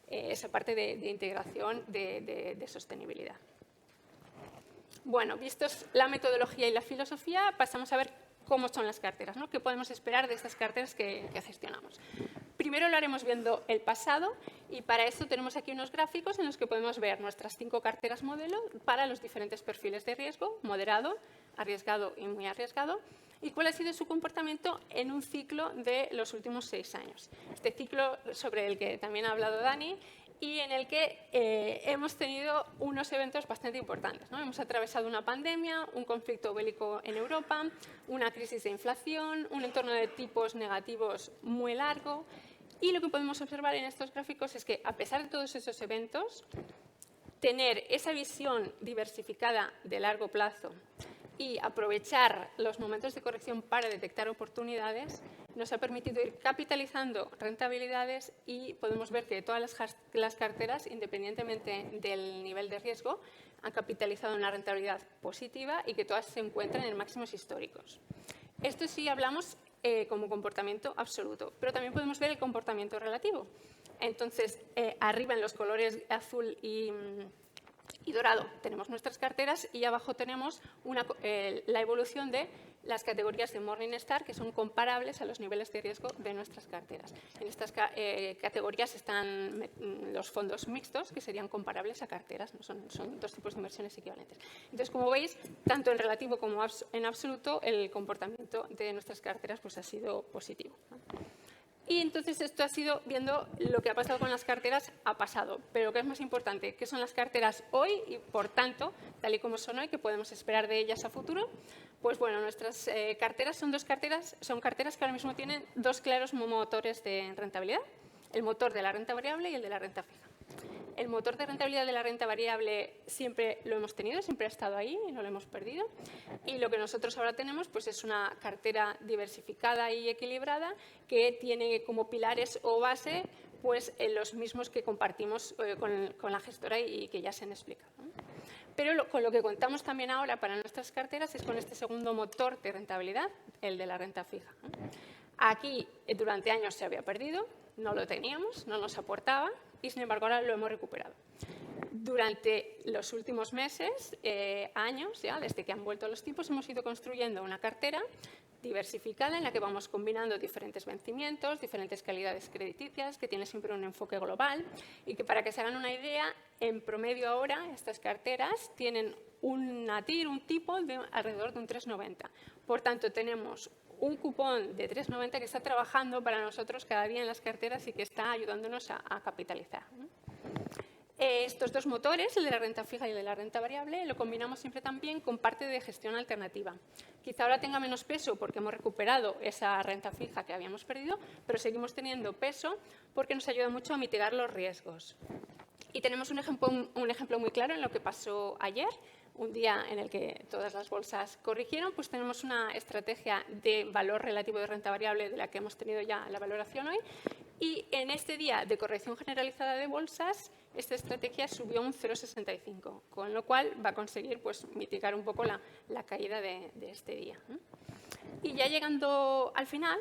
esa parte de integración de sostenibilidad. Bueno, vistos la metodología y la filosofía, pasamos a ver cómo son las carteras, ¿no? ¿Qué podemos esperar de estas carteras que gestionamos? Primero lo haremos viendo el pasado y para eso tenemos aquí unos gráficos en los que podemos ver nuestras 5 carteras modelo para los diferentes perfiles de riesgo, moderado, arriesgado y muy arriesgado, y cuál ha sido su comportamiento en un ciclo de los últimos 6 años. Este ciclo sobre el que también ha hablado Dani y en el que hemos tenido unos eventos bastante importantes, ¿no? Hemos atravesado una pandemia, un conflicto bélico en Europa, una crisis de inflación, un entorno de tipos negativos muy largo. Y lo que podemos observar en estos gráficos es que, a pesar de todos esos eventos, tener esa visión diversificada de largo plazo y aprovechar los momentos de corrección para detectar oportunidades nos ha permitido ir capitalizando rentabilidades y podemos ver que todas las carteras, independientemente del nivel de riesgo, han capitalizado una rentabilidad positiva y que todas se encuentran en máximos históricos. Esto sí hablamos como comportamiento absoluto, pero también podemos ver el comportamiento relativo. Entonces, arriba en los colores azul y y dorado tenemos nuestras carteras y abajo tenemos la evolución de las categorías de Morningstar que son comparables a los niveles de riesgo de nuestras carteras. En estas categorías están los fondos mixtos que serían comparables a carteras, ¿no? Son dos tipos de inversiones equivalentes. Entonces, como veis, tanto en relativo como en absoluto, el comportamiento de nuestras carteras pues, ha sido positivo, ¿no? Y entonces esto ha sido viendo lo que ha pasado con las carteras ha pasado. Pero lo que es más importante, ¿qué son las carteras hoy? Y por tanto, tal y como son hoy, ¿qué podemos esperar de ellas a futuro? Pues bueno, nuestras carteras son carteras que ahora mismo tienen dos claros motores de rentabilidad. El motor de la renta variable y el de la renta fija. El motor de rentabilidad de la renta variable siempre lo hemos tenido, siempre ha estado ahí y no lo hemos perdido. Y lo que nosotros ahora tenemos pues es una cartera diversificada y equilibrada que tiene como pilares o base pues, los mismos que compartimos con la gestora y que ya se han explicado, ¿no? Pero con lo que contamos también ahora para nuestras carteras es con este segundo motor de rentabilidad, el de la renta fija, ¿no? Aquí durante años se había perdido, no lo teníamos, no nos aportaba y sin embargo ahora lo hemos recuperado. Durante los últimos meses, años ya, desde que han vuelto los tipos, hemos ido construyendo una cartera diversificada en la que vamos combinando diferentes vencimientos, diferentes calidades crediticias, que tiene siempre un enfoque global y que para que se hagan una idea, en promedio ahora estas carteras tienen un tipo de alrededor de un 3,90. Por tanto, tenemos un cupón de 3,90 que está trabajando para nosotros cada día en las carteras y que está ayudándonos a capitalizar, ¿no? Estos dos motores, el de la renta fija y el de la renta variable, lo combinamos siempre también con parte de gestión alternativa. Quizá ahora tenga menos peso porque hemos recuperado esa renta fija que habíamos perdido, pero seguimos teniendo peso porque nos ayuda mucho a mitigar los riesgos. Y tenemos un ejemplo muy claro en lo que pasó ayer, un día en el que todas las bolsas corrigieron, pues tenemos una estrategia de valor relativo de renta variable de la que hemos tenido ya la valoración hoy. Y en este día de corrección generalizada de bolsas, esta estrategia subió un 0,65, con lo cual va a conseguir pues, mitigar un poco la caída de este día, ¿no? Y ya llegando al final,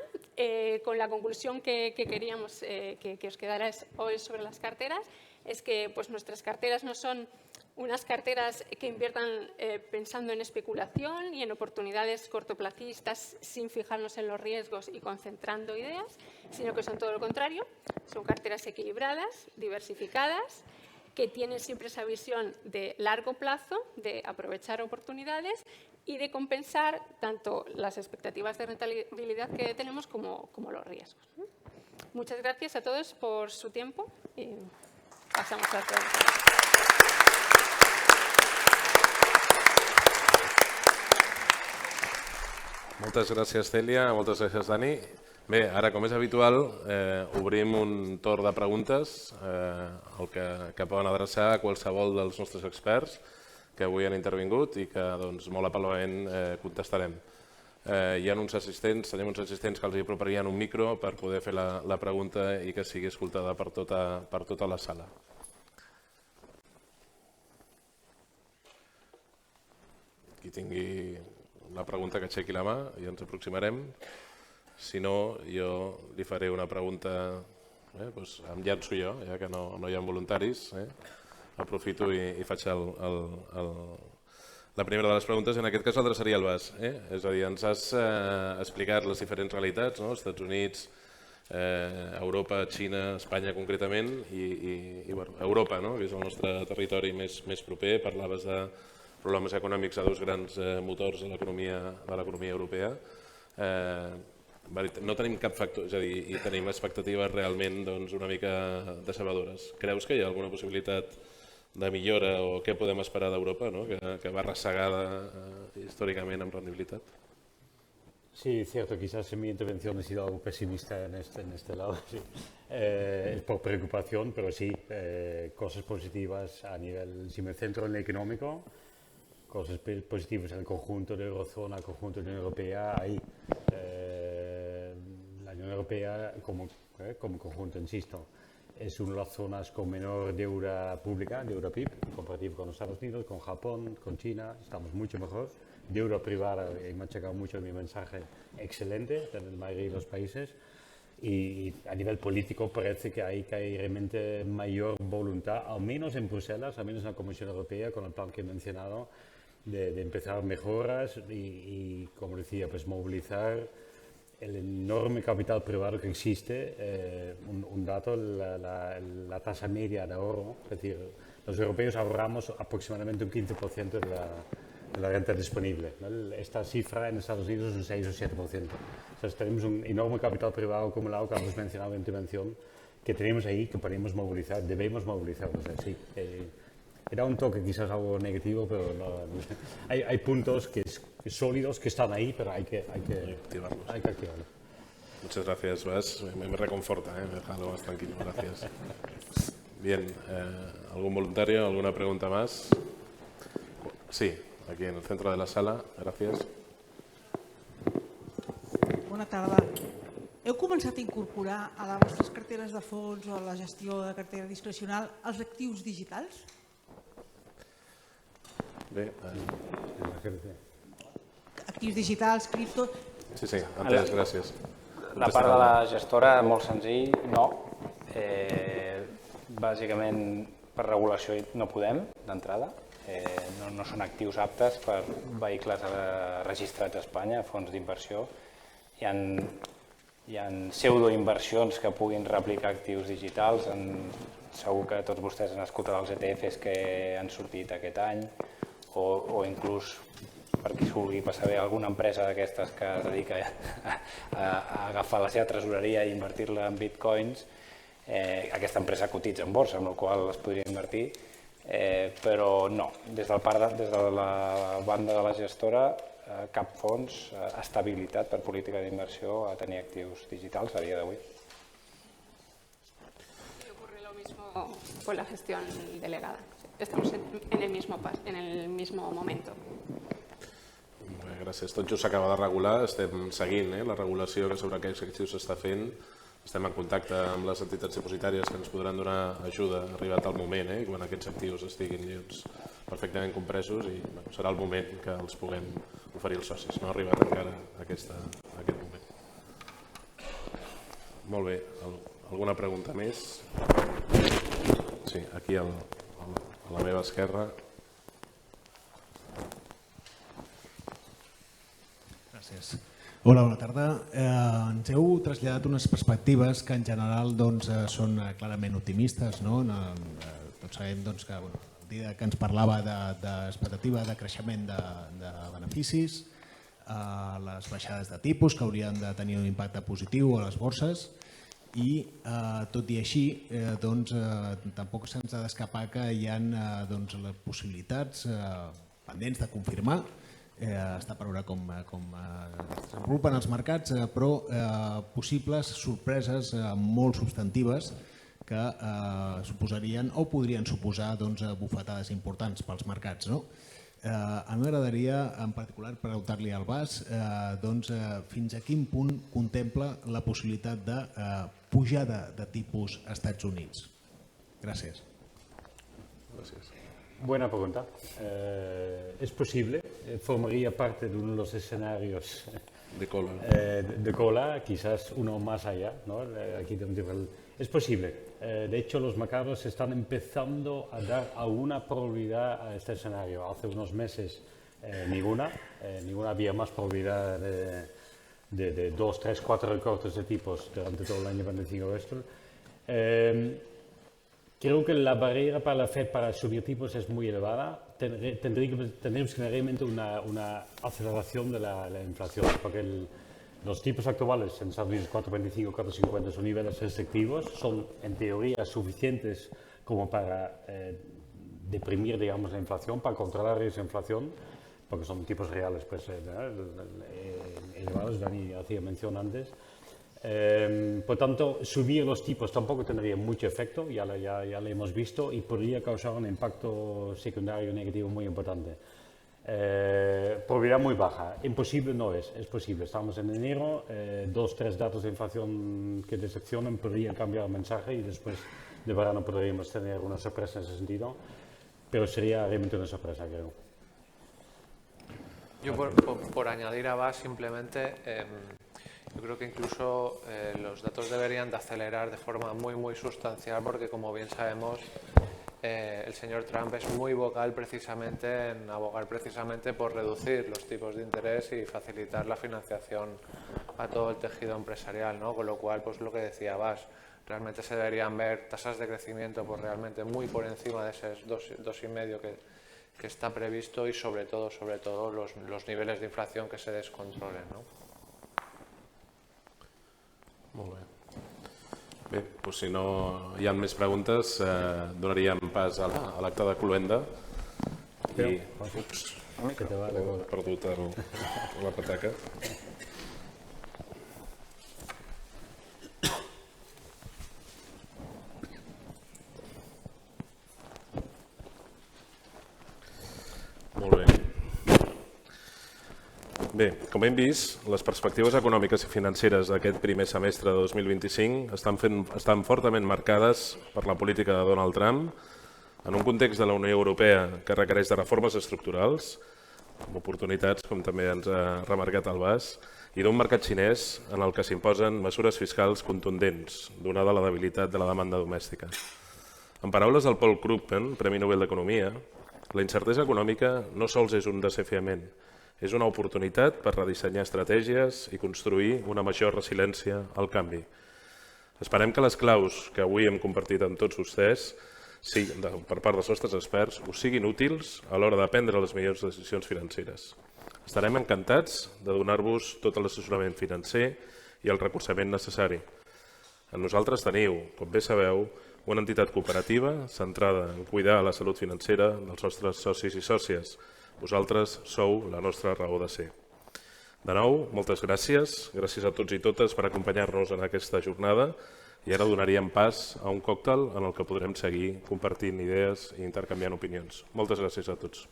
con la conclusión que queríamos que os quedara hoy sobre las carteras, es que pues, nuestras carteras no son unas carteras que inviertan pensando en especulación y en oportunidades cortoplacistas sin fijarnos en los riesgos y concentrando ideas, sino que son todo lo contrario. Son carteras equilibradas, diversificadas, que tienen siempre esa visión de largo plazo, de aprovechar oportunidades y de compensar tanto las expectativas de rentabilidad que tenemos como los riesgos, ¿no? Muchas gracias a todos por su tiempo y pasamos a la pregunta. Moltes gràcies, Cèlia. Moltes gràcies, Dani. Bé, ara, com és habitual, obrim un torn de preguntes que poden adreçar a qualsevol dels nostres experts que avui han intervingut i que doncs, molt apel·lablement contestarem. Hi ha uns assistents, tenim uns assistents que els hi aproparien un micro per poder fer la pregunta i que sigui escoltada per tota la sala. Qui tingui la pregunta que aixequi la mà i ens aproximarem. Si no, jo li faré una pregunta, doncs em llanço jo, ja que no hi ha voluntaris. Aprofito i faig la primera de les preguntes. En aquest cas l'adreçaria al Bas. És a dir, ens has explicat les diferents realitats, no? Estats Units, Europa, Xina, Espanya concretament i Europa, no? Que és el nostre territori més proper. Parlaves de problemes econòmics a dos grans motors de l'economia europea. No tenim cap factor, és a dir, i tenim expectatives realment una mica decebedores. Creus que hi ha alguna possibilitat de millora o què podem esperar d'Europa, que va arrossegada històricament amb rendibilitat? Sí, cierto, quizás en mi intervención he sido algo pesimista en este lado, sí. Por preocupación, pero sí, cosas positivas a nivel, si me centro en lo económico, cosas positivas en el conjunto de Eurozona, el conjunto de la Unión Europea, ahí. La Unión Europea como conjunto, insisto, es una de las zonas con menor deuda pública, deuda PIB, comparativo con los Estados Unidos, con Japón, con China, estamos mucho mejor. Deuda privada, he machacado mucho mi mensaje, excelente, en la mayoría de los países. y a nivel político parece que hay realmente mayor voluntad, al menos en Bruselas, al menos en la Comisión Europea, con el plan que he mencionado, de empezar mejoras y, como decía, pues movilizar el enorme capital privado que existe. Un dato, la tasa media de ahorro, es decir, los europeos ahorramos aproximadamente un 15% de la renta disponible, ¿no? Esta cifra en Estados Unidos es un 6 o 7%. Entonces tenemos un enorme capital privado acumulado, que hemos mencionado en intervención, que tenemos ahí, que podemos movilizar, debemos movilizar. O sea, sí, era un toque quizás algo negativo, pero hay puntos sólidos que están ahí, pero hay que activarlos. Muchas gracias, Bas. Me reconforta, me deja algo más tranquilo. Gracias. Bien, ¿algún voluntario? ¿Alguna pregunta más? Sí, aquí en el centro de la sala. Gràcies. Bona tarda. Heu començat a incorporar a les vostres carteres de fons o a la gestió de cartera discrecional els actius digitals? Bé, Actius digitals, cripto... sí, entès, gràcies. La part de la gestora, molt senzill, no. Bàsicament, per regulació no podem, d'entrada. No són actius aptes per vehicles registrats a Espanya, fons d'inversió. Hi ha pseudoinversions que puguin replicar actius digitals. Segur que tots vostès han escoltat els ETFs que han sortit aquest any, o inclús, per qui vulgui passar bé, alguna empresa d'aquestes que es dedica a agafar la seva tresoreria i invertir-la en bitcoins. Aquesta empresa cotitza en borsa, amb la qual es podria invertir, però no, des de la banda de la gestora, cap fons, estabilitat per política d'inversió a tenir actius digitals a dia d'avui. Ocurre lo mismo con la gestión delegada. Estamos en el mismo momento. Bé, gràcies. Tot just s'acaba de regular, estem seguint la regulació que sobre aquests actius s'està fent. Estem en contacte amb les entitats depositàries que ens podran donar ajuda, ha arribat el moment, quan aquests actius estiguin perfectament compresos, i serà el moment que els puguem oferir als socis. No ha arribat encara aquest moment. Molt bé. Alguna pregunta més? Sí, aquí a la meva esquerra. Gràcies. Hola, bona tarda. Ens heu traslladat unes perspectives que en general són clarament optimistes. Tots sabem que el dia que ens parlava d'expectativa de creixement de beneficis, les baixades de tipus que haurien de tenir un impacte positiu a les borses, i tot i així tampoc se'ns ha d'escapar que hi ha les possibilitats pendents de confirmar. Està per veure com es desenvolupen els mercats, però possibles sorpreses molt substantives que suposarien o podrien suposar bufetades importants pels mercats. A mi m'agradaria en particular preguntar-li al Bas fins a quin punt contempla la possibilitat de pujada de tipus als Estats Units. Gràcies. Gràcies. Buena pregunta. Es posible, formaría parte de uno de los escenarios de cola, quizás uno más allá, ¿no? Es posible. De hecho, los mercados están empezando a dar alguna probabilidad a este escenario. Hace unos meses ninguna había más probabilidad de 2, 3, 4 recortes de tipos durante todo el año 25 esto. Creo que la barrera para la Fed para subir tipos es muy elevada. Tendríamos que realmente una aceleración de la inflación, porque los tipos actuales en Estados Unidos 4,25, 4,50 son niveles restrictivos, son en teoría suficientes como para deprimir, digamos, la inflación, para controlar esa inflación, porque son tipos reales elevados, Dani hacía mención antes. Por tanto, subir los tipos tampoco tendría mucho efecto, ya lo hemos visto, y podría causar un impacto secundario negativo muy importante. Probabilidad muy baja, imposible no es posible. Estamos en enero, 2, 3 datos de inflación que decepcionan podrían cambiar el mensaje y después de verano podríamos tener una sorpresa en ese sentido, pero sería realmente una sorpresa, creo. Yo por añadir a Bas simplemente... Yo creo que incluso los datos deberían de acelerar de forma muy sustancial porque, como bien sabemos, el señor Trump es muy vocal precisamente en abogar precisamente por reducir los tipos de interés y facilitar la financiación a todo el tejido empresarial, ¿no? Con lo cual, pues lo que decía Bas, realmente se deberían ver tasas de crecimiento pues realmente muy por encima de ese 2,5 que está previsto y sobre todo los niveles de inflación que se descontrolen, ¿no? Molt bé. Bé, doncs si no hi ha més preguntes, donaríem pas a l'acte de cloenda. Ups, he perdut la petaca. Molt bé. Bé, com hem vist, les perspectives econòmiques i financeres d'aquest primer semestre de 2025 estan fortament marcades per la política de Donald Trump en un context de la Unió Europea que requereix de reformes estructurals, amb oportunitats, com també ens ha remarcat el Bas, i d'un mercat xinès en el que s'imposen mesures fiscals contundents, donada la debilitat de la demanda domèstica. En paraules del Paul Krugman, Premi Nobel d'Economia, la incertesa econòmica no sols és un desafiament, és una oportunitat per redissenyar estratègies i construir una major resiliència al canvi. Esperem que les claus que avui hem compartit amb tots vostès, per part dels nostres experts, us siguin útils a l'hora de prendre les millors decisions financeres. Estarem encantats de donar-vos tot l'assessorament financer i el recolzament necessari. En nosaltres teniu, com bé sabeu, una entitat cooperativa centrada en cuidar la salut financera dels nostres socis i sòcies. Vosaltres sou la nostra raó de ser. De nou, moltes gràcies. Gràcies a tots i totes per acompanyar-nos en aquesta jornada. I ara donaríem pas a un còctel en el que podrem seguir compartint idees i intercanviant opinions. Moltes gràcies a tots.